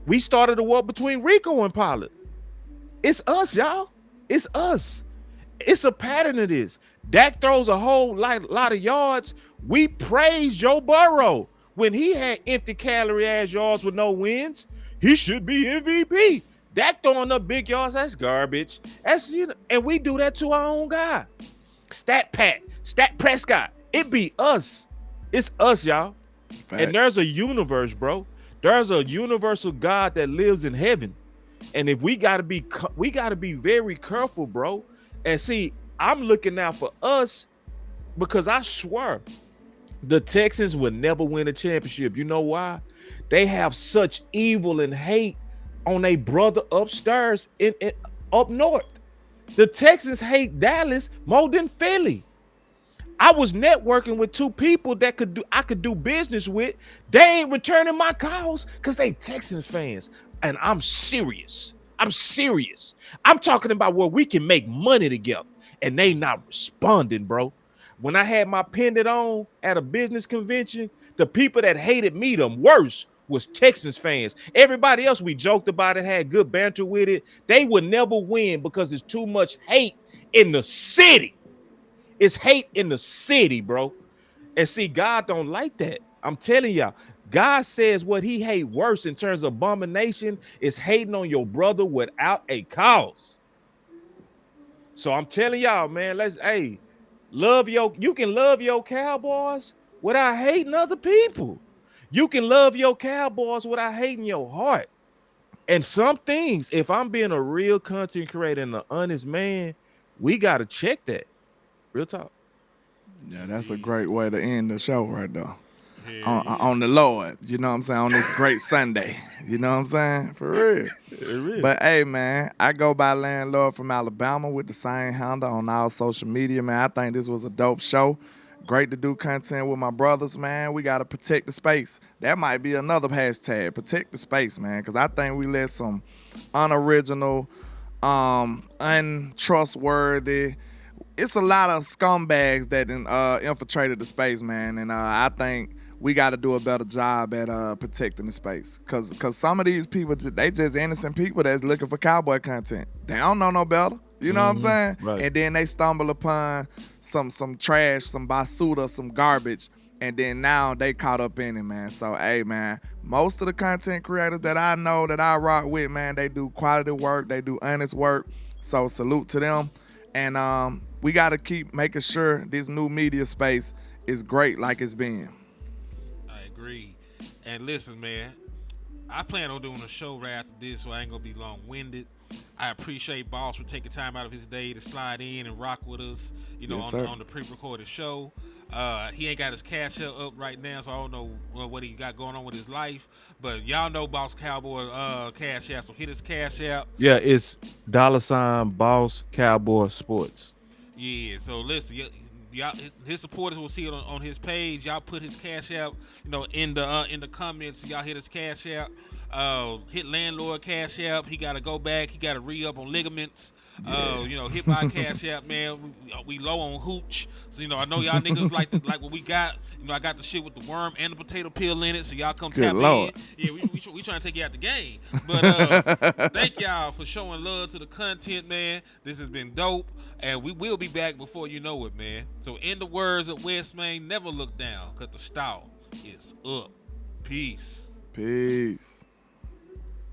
we started a war between Rico and Pollard. It's us, y'all. It's us. It's a pattern of this. Dak throws a whole lot of yards. We praise Joe Burrow when he had empty calorie ass yards with no wins. He should be MVP. Dak throwing up big yards, that's garbage. That's, you know, and we do that to our own guy. Stat Prescott. It be us. It's us, y'all. Facts. And there's a universe, bro. There's a universal God that lives in heaven. And if we gotta be very careful, bro. And see, I'm looking out for us because I swear the Texans would never win a championship. You know why? They have such evil and hate on a brother upstairs in up north. The Texans hate Dallas more than Philly. I was networking with two people that I could do business with. They ain't returning my calls because they Texans fans. And I'm serious. I'm talking about where we can make money together. And they not responding, bro. When I had my pendant on at a business convention, the people that hated me the worst was Texans fans. Everybody else, we joked about it, had good banter with it. They would never win because there's too much hate in the city. It's hate in the city, bro. And see, God don't like that. I'm telling y'all. God says what he hate worse in terms of abomination is hating on your brother without a cause. So I'm telling y'all, man, you can love your Cowboys without hating other people. You can love your Cowboys without hating your heart. And some things, if I'm being a real content creator and an honest man, we got to check that. Real talk. Yeah, that's a great way to end the show right there. On the Lord, you know what I'm saying, on this great Sunday, you know what I'm saying, for real. But hey, man, I go by Landlord from Alabama with the same handle on all social media, man. I think this was a dope show. Great to do content with my brothers, man. We got to protect the space. That might be another hashtag, protect the space, man, because I think we let some unoriginal, untrustworthy, it's a lot of scumbags that infiltrated the space, man, and I think we got to do a better job at protecting the space, cause some of these people, they just innocent people that's looking for cowboy content. They don't know no better, you know what I'm saying? Right. And then they stumble upon some trash, some basura, some garbage, and then now they caught up in it, man. So hey, man, most of the content creators that I know that I rock with, man, they do quality work, they do honest work. So salute to them, and we got to keep making sure this new media space is great like it's been. I agree. And listen, man, I plan on doing a show right after this, so I ain't going to be long-winded. I appreciate Boss for taking time out of his day to slide in and rock with us, Yes, on the pre-recorded show. He ain't got his cash up right now, so I don't know what he got going on with his life. But y'all know Boss Cowboy Cash App, so hit his Cash App. Yeah, it's $ Boss Cowboy Sports. Yeah, so listen, y'all, his supporters will see it on his page. Y'all put his Cash App, in the comments. Y'all hit his Cash App. Hit Landlord Cash App. He got to go back. He got to re-up on ligaments. Hit my Cash App, man. We low on hooch. So, I know y'all niggas like what we got. I got the shit with the worm and the potato peel in it. So y'all come Good tap Lord. in. Yeah, we trying to take you out the game. But thank y'all for showing love to the content, man. This has been dope. And we will be back before you know it, man. So in the words of West, man, never look down, because the style is up. Peace. Peace.